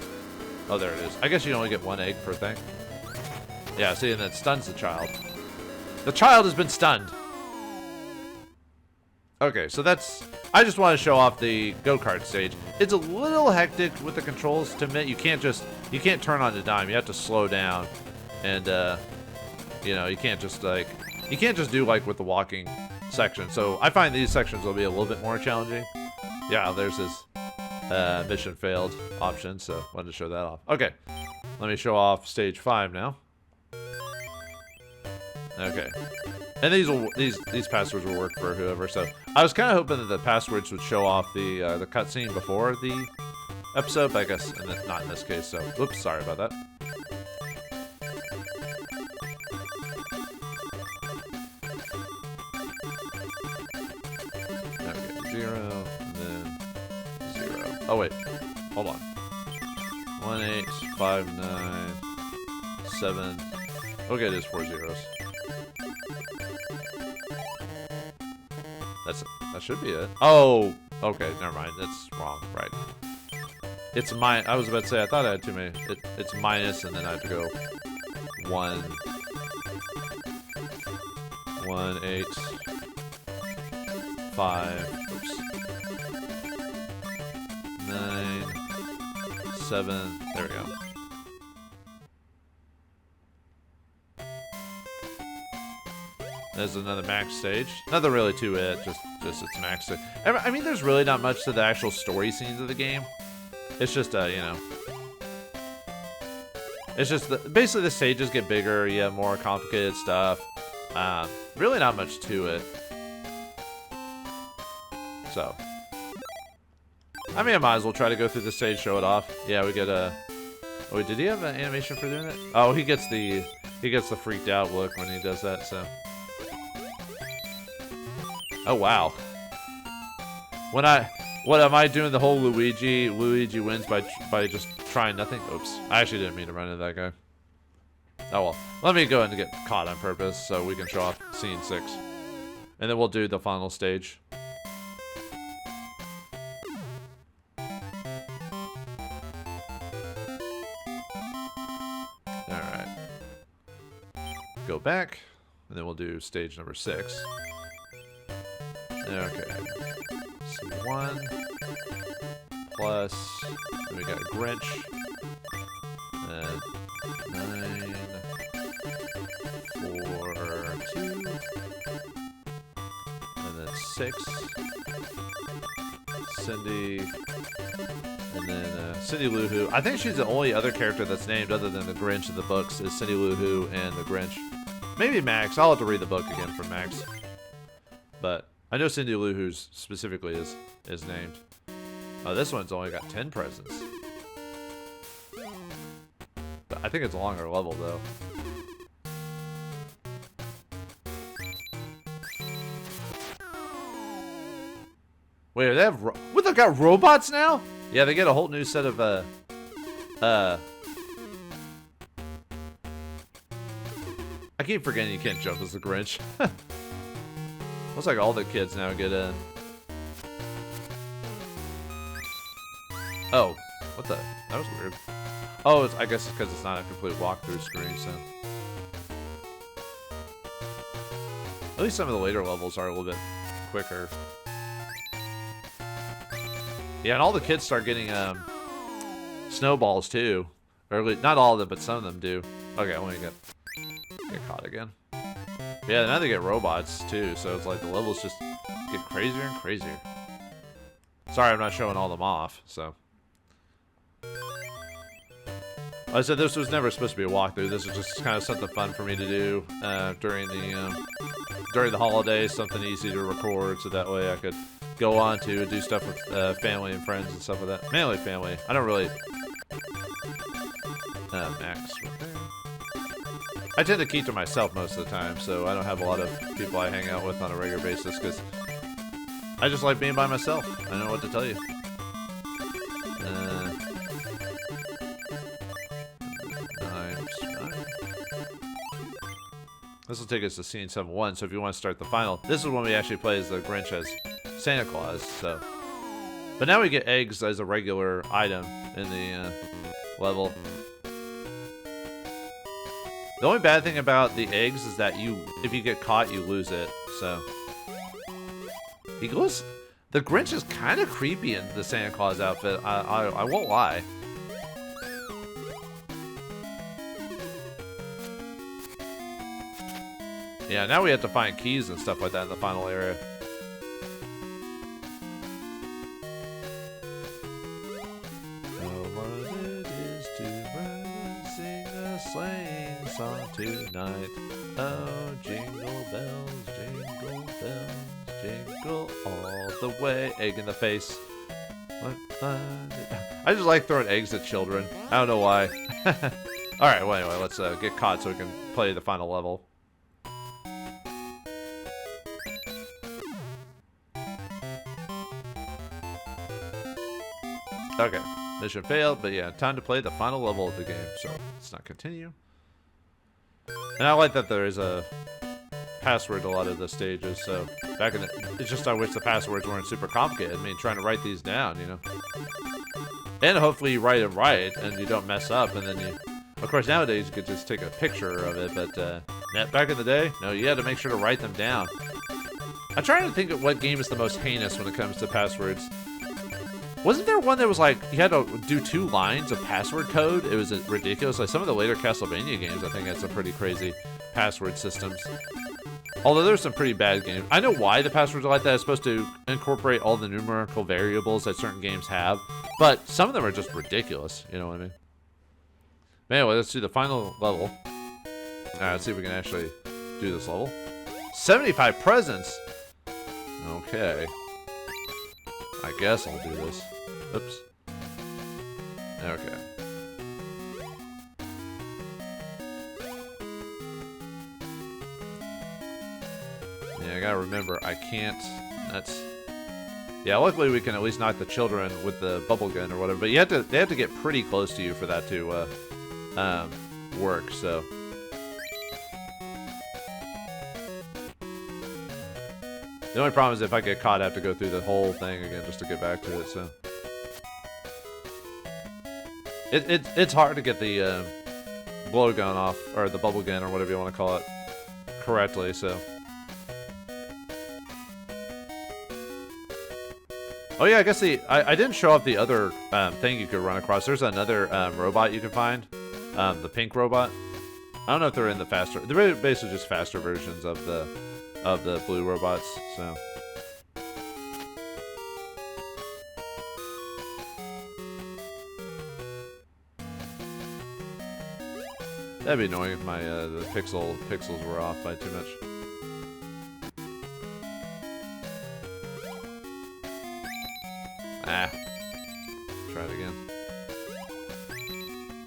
Oh, there it is. I guess you only get 1 egg per thing. Yeah, see, and that stuns the child. The child has been stunned. Okay, so that's... I just want to show off the go-kart stage. It's a little hectic with the controls to admit. You can't turn on the dime. You have to slow down. And, you know, you can't just, like... You can't just do, like, with the walking section. So I find these sections will be a little bit more challenging. Yeah, there's this mission failed option, so wanted to show that off. Okay, let me show off stage 5 now. Okay, and these passwords will work for whoever. So I was kind of hoping that the passwords would show off the cutscene before the episode, but I guess not in this case. So, oops, sorry about that. Okay, 0 and then 0. Oh wait, hold on. 1 8 5 9 7. Okay, it is 4 zeros. That should be it. Oh, okay, never mind. That's wrong. Right. It's I was about to say I thought I had too many. It's minus, and then I have to go 1 1 8 5. Oops. 9 7. There we go. There's another max stage. Nothing really to it, just its max stage. I mean, there's really not much to the actual story scenes of the game. It's just, you know... It's just, basically the stages get bigger, you have more complicated stuff. Really not much to it. So. I mean, I might as well try to go through the stage, show it off. Yeah, we get a... Oh, wait, did he have an animation for doing it? Oh, he gets the freaked out look when he does that, so... Oh, wow. What am I doing the whole Luigi wins by just trying nothing? Oops. I actually didn't mean to run into that guy. Oh, well. Let me go ahead and get caught on purpose so we can show off scene 6. And then we'll do the final stage. Alright. Go back. And then we'll do stage number 6. Okay. C1 plus, then we got Grinch, and 9 4 2, and then 6 Cindy, and then Cindy Lou Who. I think she's the only other character that's named other than the Grinch in the books is Cindy Lou Who and the Grinch. Maybe Max. I'll have to read the book again for Max, but I know Cindy Lou Who's specifically is named. Oh, this one's only got 10 presents. But I think it's a longer level, though. Wait, they have... What, they got robots now? Yeah, they get a whole new set of, I keep forgetting you can't jump as the Grinch. Looks like all the kids now get in. Oh, what the? That was weird. Oh, I guess it's because it's not a complete walkthrough screen, so. At least some of the later levels are a little bit quicker. Yeah, and all the kids start getting snowballs too. Or at least, not all of them, but some of them do. Okay, I want to get caught again. Yeah, now they get robots too, so it's like the levels just get crazier and crazier. Sorry, I'm not showing all them off, so. I said this was never supposed to be a walkthrough. This was just kind of something fun for me to do during the holidays, something easy to record, so that way I could go on to do stuff with family and friends and stuff like that. Mainly family. I don't really... Max right there. I tend to keep to myself most of the time, so I don't have a lot of people I hang out with on a regular basis, because I just like being by myself. I don't know what to tell you. This will take us to scene 7-1, so if you want to start the final, this is when we actually play as the Grinch as Santa Claus, so. But now we get eggs as a regular item in the level. The only bad thing about the eggs is that if you get caught, you lose it, so. The Grinch is kind of creepy in the Santa Claus outfit, I won't lie. Yeah, now we have to find keys and stuff like that in the final area. Oh, what it is to run and sing a sleighing song tonight. Oh, jingle bells, jingle all the way. Egg in the face. I just like throwing eggs at children. I don't know why. Alright, well anyway, let's get caught so we can play the final level. Okay, mission failed, but yeah, time to play the final level of the game, so let's not continue. And I like that there is a password to a lot of the stages, so back in it's just I wish the passwords weren't super complicated. I mean, trying to write these down, you know. And hopefully you write them right, and you don't mess up, and then you... Of course, nowadays you could just take a picture of it, but back in the day, no, you had to make sure to write them down. I'm trying to think of what game is the most heinous when it comes to passwords. Wasn't there one that was like, you had to do 2 lines of password code? It was ridiculous. Like some of the later Castlevania games, I think had some pretty crazy password systems. Although there's some pretty bad games. I know why the passwords are like that. It's supposed to incorporate all the numerical variables that certain games have. But some of them are just ridiculous. You know what I mean? But anyway, let's do the final level. Alright, let's see if we can actually do this level. 75 presents! Okay. I guess I'll do this. Oops. Okay. Yeah, I gotta remember, I can't... That's... Yeah, luckily we can at least knock the children with the bubble gun or whatever, but they have to get pretty close to you for that to work, so... The only problem is if I get caught, I have to go through the whole thing again just to get back to it, so... It's hard to get the blow gun off, or the bubble gun, or whatever you want to call it, correctly, so... Oh yeah, I guess I didn't show off the other thing you could run across. There's another robot you can find, the pink robot. I don't know if they're in the faster... They're basically just faster versions of the blue robots, so... That'd be annoying if my the pixels were off by too much. Ah. Try it again.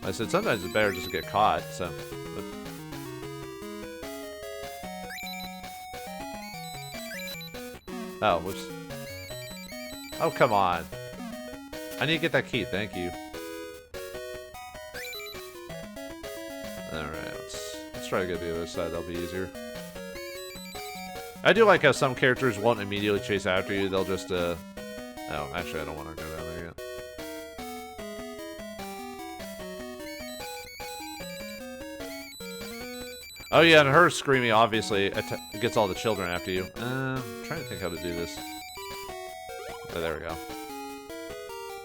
I said sometimes it's better just to get caught, so... Oh, whoops. Oh, come on. I need to get that key, thank you. Alright, let's try to go to the other side, that'll be easier. I do like how some characters won't immediately chase after you, they'll just, Oh, actually I don't want to go down there yet. Oh yeah, and her screaming obviously gets all the children after you. I'm trying to think how to do this. Oh, there we go.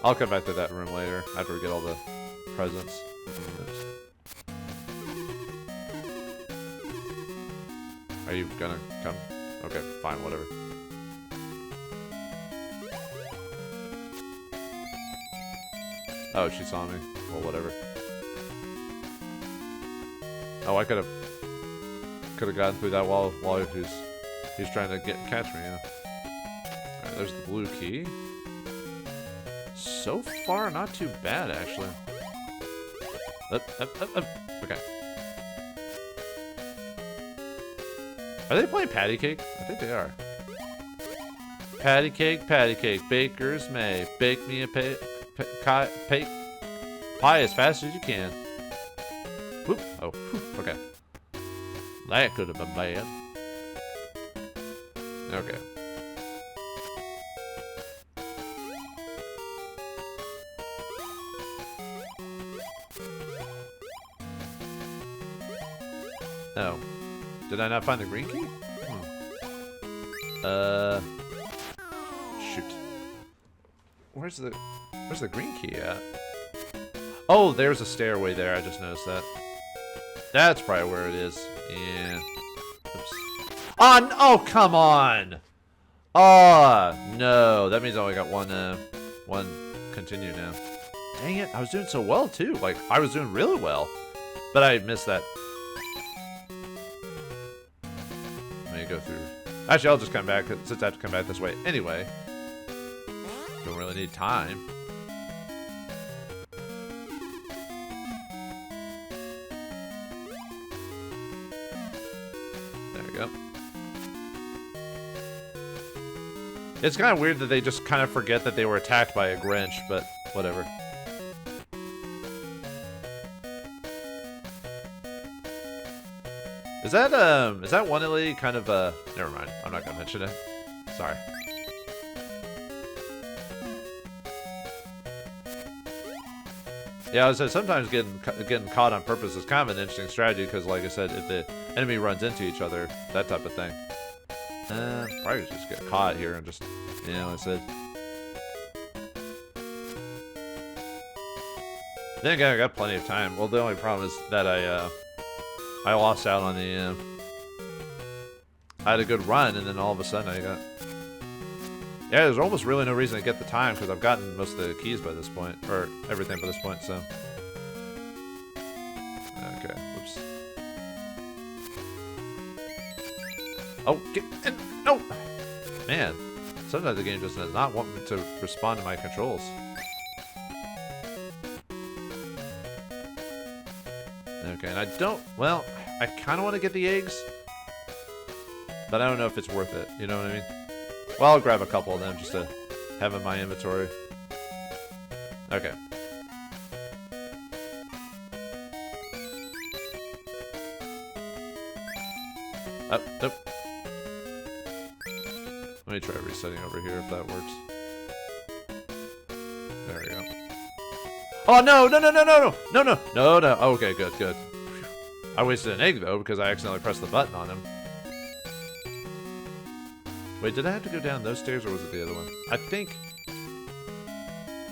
I'll come back to that room later after we get all the presents. Oops. Are you gonna come? Okay, fine, whatever. Oh, she saw me. Well, whatever. Oh, I could have gotten through that while he's trying to catch me. Yeah. All right, there's the blue key. So far, not too bad actually. Okay. Are they playing patty cake? I think they are. Patty cake, baker's May. Bake me a pie as fast as you can. Whoop. Oh, whew. Okay. That could have been bad. Okay. Oh. Did I not find the green key? Shoot. Where's the green key at? Oh, there's a stairway there. I just noticed that. That's probably where it is. Yeah. Oops. Oh, come on! Oh, no. That means I only got one continue now. Dang it. I was doing so well, too. Like, I was doing really well. But I missed that. Let me go through. Actually, I'll just come back, since I have to come back this way anyway. Don't really need time. There we go. It's kind of weird that they just kind of forget that they were attacked by a Grinch, but whatever. Is that one lady kind of, never mind. I'm not gonna mention it. Sorry. Yeah, I was saying sometimes getting caught on purpose is kind of an interesting strategy because, like I said, if the enemy runs into each other, that type of thing. Probably just get caught here and just, you know, like I said. Then again, I got plenty of time. Well, the only problem is that I lost out on the, I had a good run, and then all of a sudden I got... Yeah, there's almost really no reason to get the time, because I've gotten most of the keys by this point, or everything by this point, so... Okay, whoops. Oh, get in! No! Man, sometimes the game just does not want me to respond to my controls. Okay, and I don't... Well, I kind of want to get the eggs, but I don't know if it's worth it. You know what I mean? Well, I'll grab a couple of them just to have in my inventory. Okay. Oh, nope. Let me try resetting over here if that works. There we go. Oh, no, no, no, no, no, no, no, no, no, no. Okay, good, good. I wasted an egg, though, because I accidentally pressed the button on him. Wait, did I have to go down those stairs, or was it the other one? I think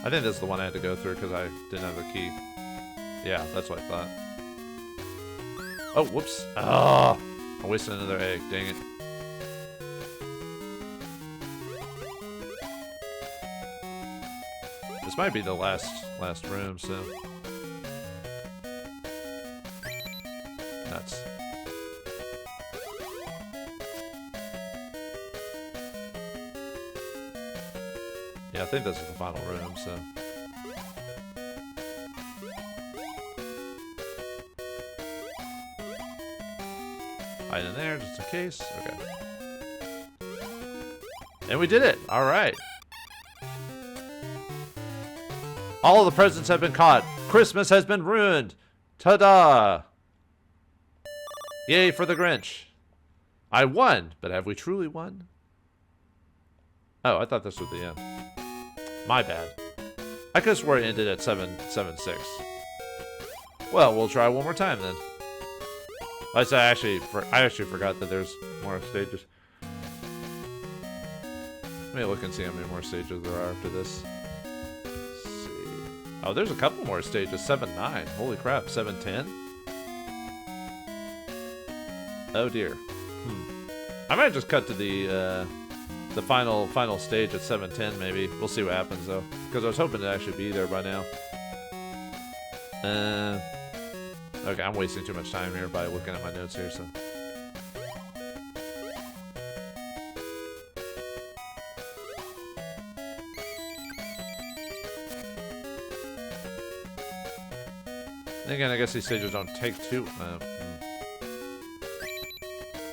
this is the one I had to go through, because I didn't have the key. Yeah, that's what I thought. Oh, whoops. Oh, I wasted another egg. Dang it. This might be the last room, so... Nuts. Yeah, I think this is the final room, so... Hide in there, just in case. Okay. And we did it! Alright! All the presents have been caught! Christmas has been ruined! Ta-da! Yay for the Grinch! I won! But have we truly won? Oh, I thought this was the end. My bad. I could have swore it ended at 776. Well, we'll try one more time then. I actually forgot that there's more stages. Let me look and see how many more stages there are after this. Oh, there's a couple more stages. 7-9. Holy crap. 7-10? Oh dear. I might just cut to the final stage at 7-10 maybe. We'll see what happens though. Because I was hoping to actually be there by now. Okay, I'm wasting too much time here by looking at my notes here, so. Again, I guess these stages don't take too.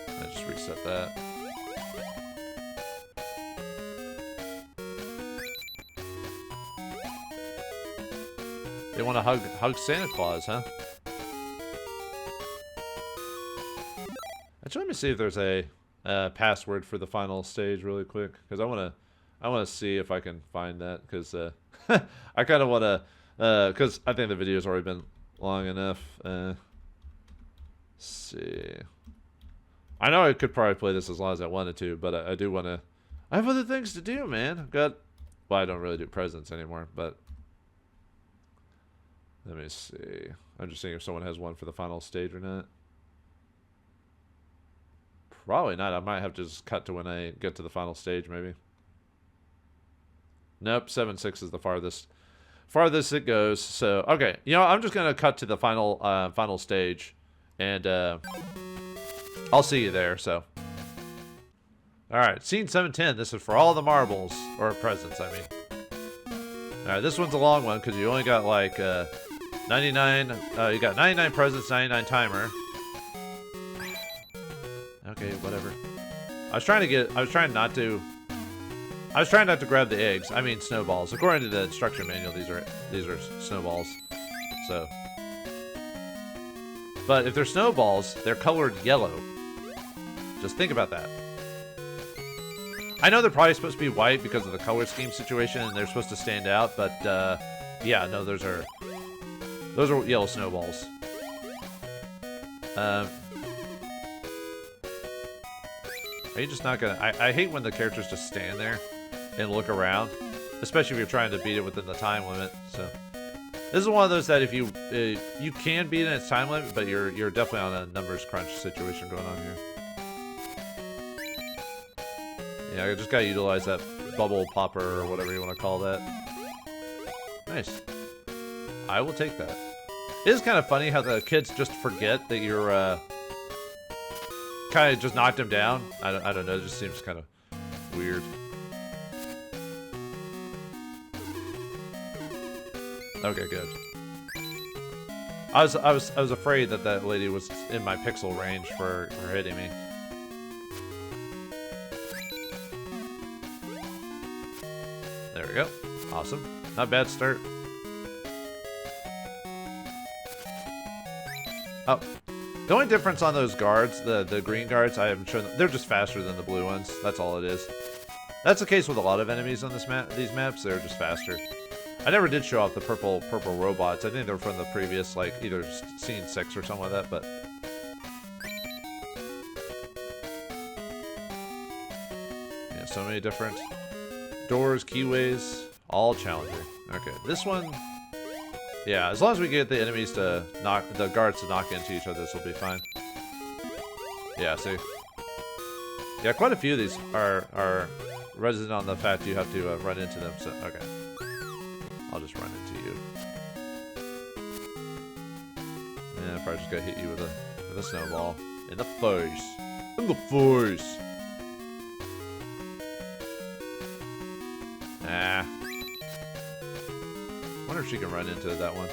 Let's just reset that. They want to hug Santa Claus, huh? Actually, let me see if there's a password for the final stage really quick, because I wanna see if I can find that, because I kind of want to, because I think the video's already been long enough. See. I know I could probably play this as long as I wanted to, but I do want to. I have other things to do, man. I've got. Well, I don't really do presents anymore, but. Let me see. I'm just seeing if someone has one for the final stage or not. Probably not. I might have to just cut to when I get to the final stage, maybe. Nope, 7-6 is the farthest it goes. So okay, you know, I'm just gonna cut to the final stage, and I'll see you there. So, all right, scene 710. This is for all the marbles or presents, I mean. All right, this one's a long one because you only got like 99. You got 99 presents, 99 timer. Okay, whatever. I was trying not to grab the eggs. I mean snowballs. According to the instruction manual, these are snowballs. So, but if they're snowballs, they're colored yellow. Just think about that. I know they're probably supposed to be white because of the color scheme situation, and they're supposed to stand out. But yeah, no, those are yellow snowballs. Are you just not gonna? I hate when the characters just stand there and look around, especially if you're trying to beat it within the time limit. So this is one of those that if you you can beat it in its time limit, but you're definitely on a numbers crunch situation going on here. Yeah, I just gotta utilize that bubble popper or whatever you want to call that. Nice. I will take that. It is kind of funny how the kids just forget that you're kind of just knocked him down. I don't know. It just seems kind of weird. Okay, good. I was afraid that lady was in my pixel range for hitting me. There we go. Awesome. Not bad start. Oh. The only difference on those guards, the green guards, I haven't shown them. They're just faster than the blue ones. That's all it is. That's the case with a lot of enemies on this these maps. They're just faster. I never did show off the purple robots. I think they were from the previous, like, either scene 6 or something like that, but... Yeah, so many different doors, keyways, all challenger. Okay, this one... Yeah, as long as we get the enemies to knock, the guards to knock into each other, this will be fine. Yeah, see? Yeah, quite a few of these are resident on the fact you have to run into them, so, okay. I'll just run into you. Yeah, I'm probably just gonna hit you with a snowball. In the face. In the face! Ah. Wonder if she can run into that one.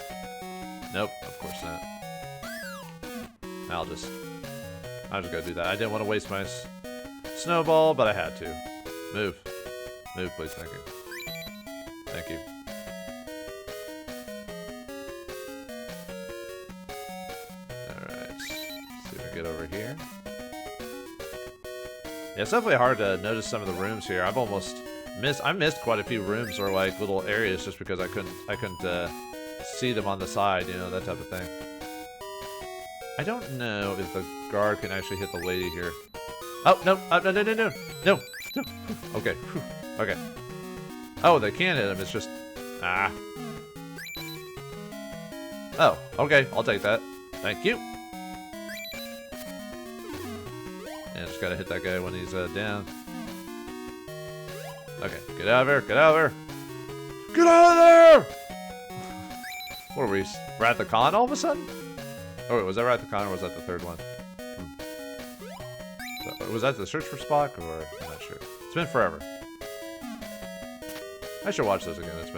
Nope, of course not. I'll just gotta do that. I didn't want to waste my snowball, but I had to. Move. Move, please. Thank you. Thank you. Alright. See if I can get over here. Yeah, it's definitely hard to notice some of the rooms here. I missed quite a few rooms or like little areas just because I couldn't see them on the side, you know, that type of thing. I don't know if the guard can actually hit the lady here. Oh, no, no. Okay, whew. Okay. Oh, they can hit him, it's just, Oh, okay. I'll take that. Thank you. And just gotta hit that guy when he's down. Okay, get out of there. Get out of there. Get out of there! What are we? We're at the con all of a sudden? Oh, wait, was that right at the con or was that the third one? Was that the search for Spock or? I'm not sure. It's been forever. I should watch this again. It's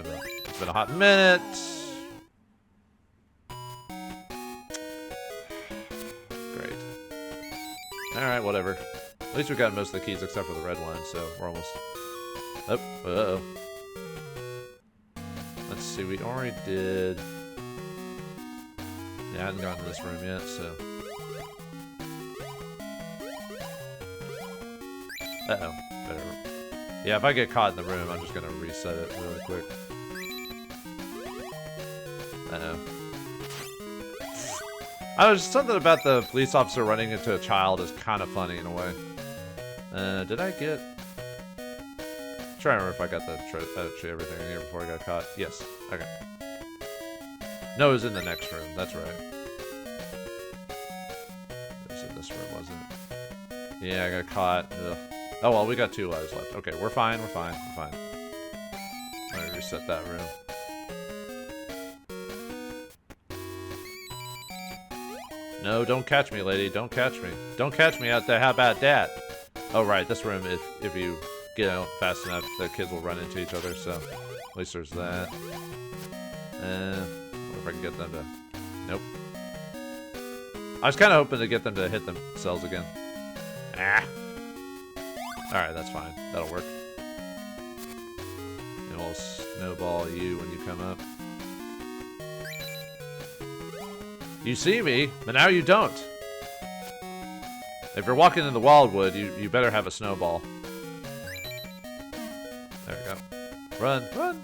been a hot minute. Great. Alright, whatever. At least we got most of the keys except for the red one, so we're almost... Oh, uh-oh. Let's see, we already did... Yeah, I haven't gotten to this room yet, so... Uh-oh. Better... Yeah, if I get caught in the room, I'm just gonna reset it really quick. Uh-oh. I don't know, just something about the police officer running into a child is kind of funny in a way. Did I get... I'm trying to remember if I got the everything in here before I got caught. Yes. Okay. No, it was in the next room. That's right. It was in this room, wasn't it? Yeah, I got caught. Ugh. Oh, well, we got 2 lives left. Okay, we're fine. We're fine. We're fine. Let me reset that room. No, don't catch me, lady. Don't catch me. Don't catch me out there. How about that? Oh, right. This room, if you get out fast enough, the kids will run into each other, so at least there's that. I wonder if I can get them to... Nope. I was kind of hoping to get them to hit themselves again. Ah! Alright, that's fine. That'll work. And we'll snowball you when you come up. You see me, but now you don't. If you're walking in the wildwood, you better have a snowball. There we go. Run, run!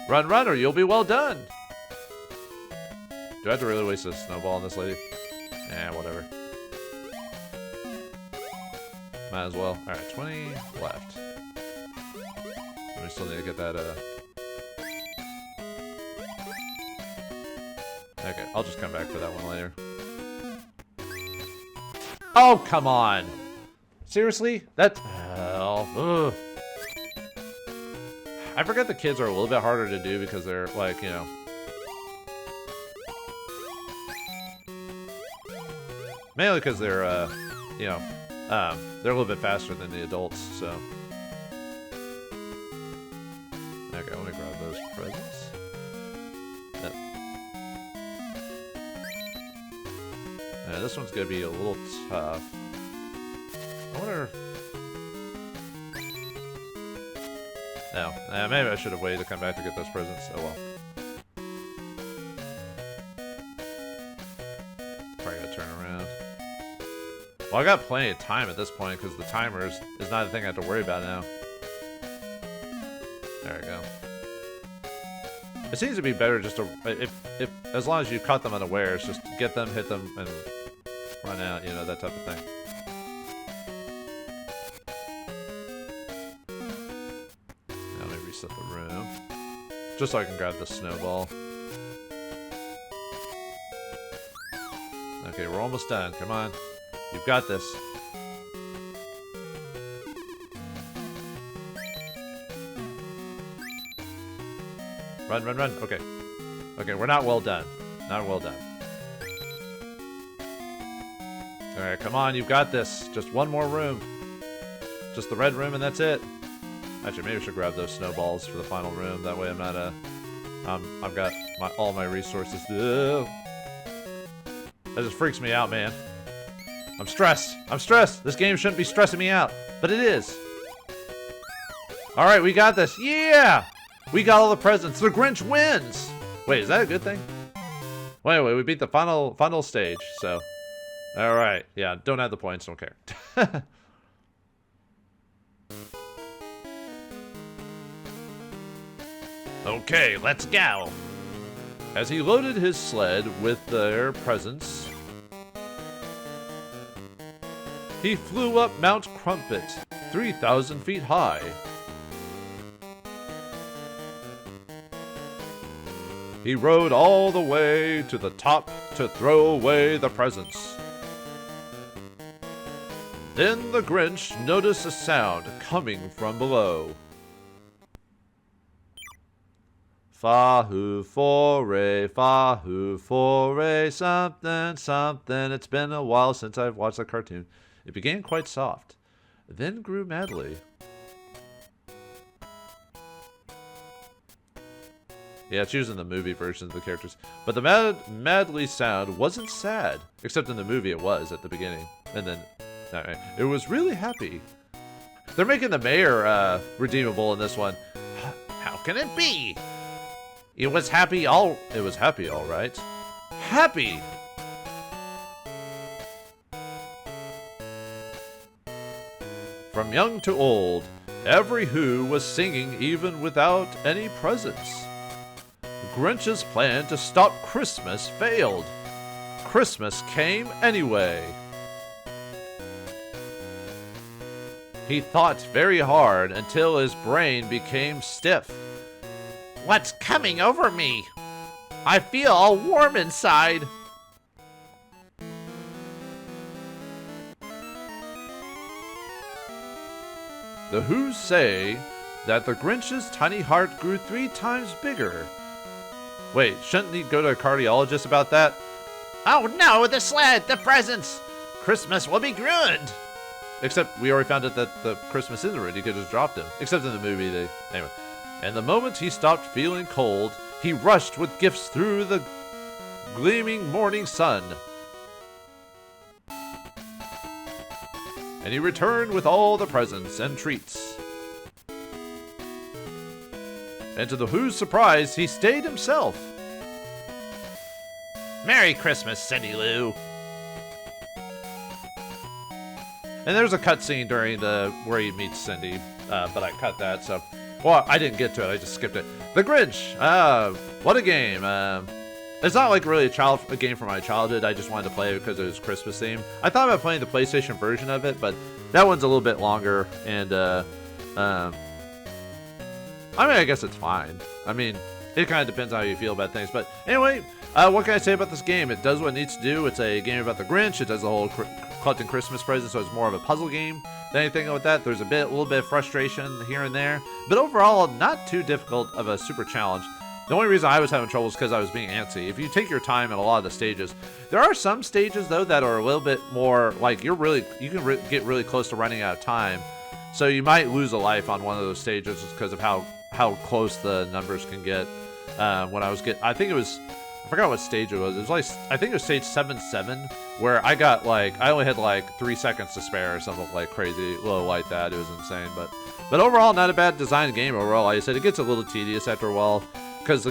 Run, run, or you'll be well done! Do I have to really waste a snowball on this lady? Eh, whatever. Might as well. Alright, 20 left. We still need to get that, Okay, I'll just come back for that one later. Oh, come on! Seriously? That... Hell. Ugh. I forget the kids are a little bit harder to do because they're, like, you know... Mainly because they're, you know, they're a little bit faster than the adults, so... Okay, let me grab those presents. Yep. Yeah, this one's gonna be a little tough. I wonder... No, maybe I should have waited to come back to get those presents. Oh well. Probably gotta turn around. Well, I got plenty of time at this point because the timer is not a thing I have to worry about now. There we go. It seems to be better just to, if as long as you caught them unawares, just get them, hit them, and run out, you know, that type of thing. Now let me reset the room. Just so I can grab the snowball. Okay, we're almost done. Come on. You've got this. Run, run, run. Okay. Okay, we're not well done. Not well done. Alright, come on, you've got this. Just one more room. Just the red room and that's it. Actually, maybe I should grab those snowballs for the final room. That way I'm not, I've got all my resources. Ugh. That just freaks me out, man. I'm stressed. I'm stressed. This game shouldn't be stressing me out, but it is. Alright, we got this. Yeah! We got all the presents. The Grinch wins! Wait, is that a good thing? Wait, we beat the final stage, so... Alright, yeah, don't add the points, don't care. Okay, let's go! As he loaded his sled with their presents, he flew up Mount Crumpet, 3,000 feet high. He rode all the way to the top to throw away the presents. Then the Grinch noticed a sound coming from below. Fa-hoo, foray, something, something. It's been a while since I've watched a cartoon. It began quite soft, then grew madly. Yeah, it's using the movie version of the characters. But the madly sound wasn't sad, except in the movie it was at the beginning. And then, it was really happy. They're making the mayor redeemable in this one. How can it be? It was happy all right. Happy! From young to old, every Who was singing even without any presents. Grinch's plan to stop Christmas failed. Christmas came anyway. He thought very hard until his brain became stiff. What's coming over me? I feel all warm inside. The Who's say that the Grinch's tiny heart grew 3 times bigger. Wait, shouldn't he go to a cardiologist about that? Oh no, the sled, the presents! Christmas will be ruined! Except we already found out that the Christmas isn't ruined, he could just dropped him. Except in the movie, anyway. And the moment he stopped feeling cold, he rushed with gifts through the gleaming morning sun. And he returned with all the presents and treats. And to the Who's surprise, he stayed himself. Merry Christmas, Cindy Lou. And there's a cutscene during where he meets Cindy, but I cut that, so... Well, I didn't get to it, I just skipped it. The Grinch! What a game. It's not like really a game from my childhood, I just wanted to play it because it was Christmas themed. I thought about playing the PlayStation version of it, but that one's a little bit longer, and I mean, I guess it's fine. I mean, it kind of depends on how you feel about things, but anyway, what can I say about this game? It does what it needs to do. It's a game about the Grinch, it does the whole collecting Christmas presents, so it's more of a puzzle game than anything like that. There's a little bit of frustration here and there, but overall, not too difficult of a super challenge. The only reason I was having trouble is because I was being antsy. If you take your time in a lot of the stages, there are some stages though that are a little bit more like you can get really close to running out of time, so you might lose a life on one of those stages just because of how close the numbers can get. I forgot what stage it was. It was like, I think it was stage 7-7, where I only had like 3 seconds to spare or something like crazy, little like that. It was insane, but overall, not a bad design game overall. Like I said, it gets a little tedious after a while, because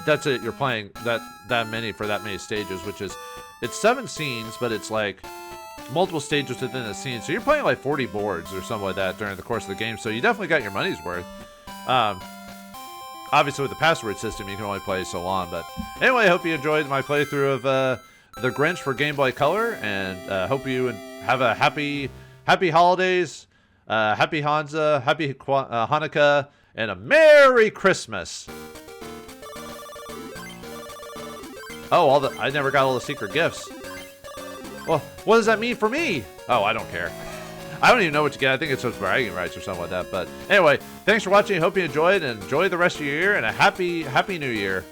that's it. You're playing that many for that many stages, which is, it's 7 scenes, but it's like multiple stages within a scene. So you're playing like 40 boards or something like that during the course of the game. So you definitely got your money's worth. Obviously, with the password system, you can only play so long. But anyway, I hope you enjoyed my playthrough of The Grinch for Game Boy Color, and hope you have a happy holidays, happy Hanukkah, happy Hanukkah, and a Merry Christmas. Oh, I never got all the secret gifts. Well, what does that mean for me? Oh, I don't care. I don't even know what you get. I think it's just bragging rights or something like that. But anyway, thanks for watching. Hope you enjoyed, and enjoy the rest of your year, and a happy New Year.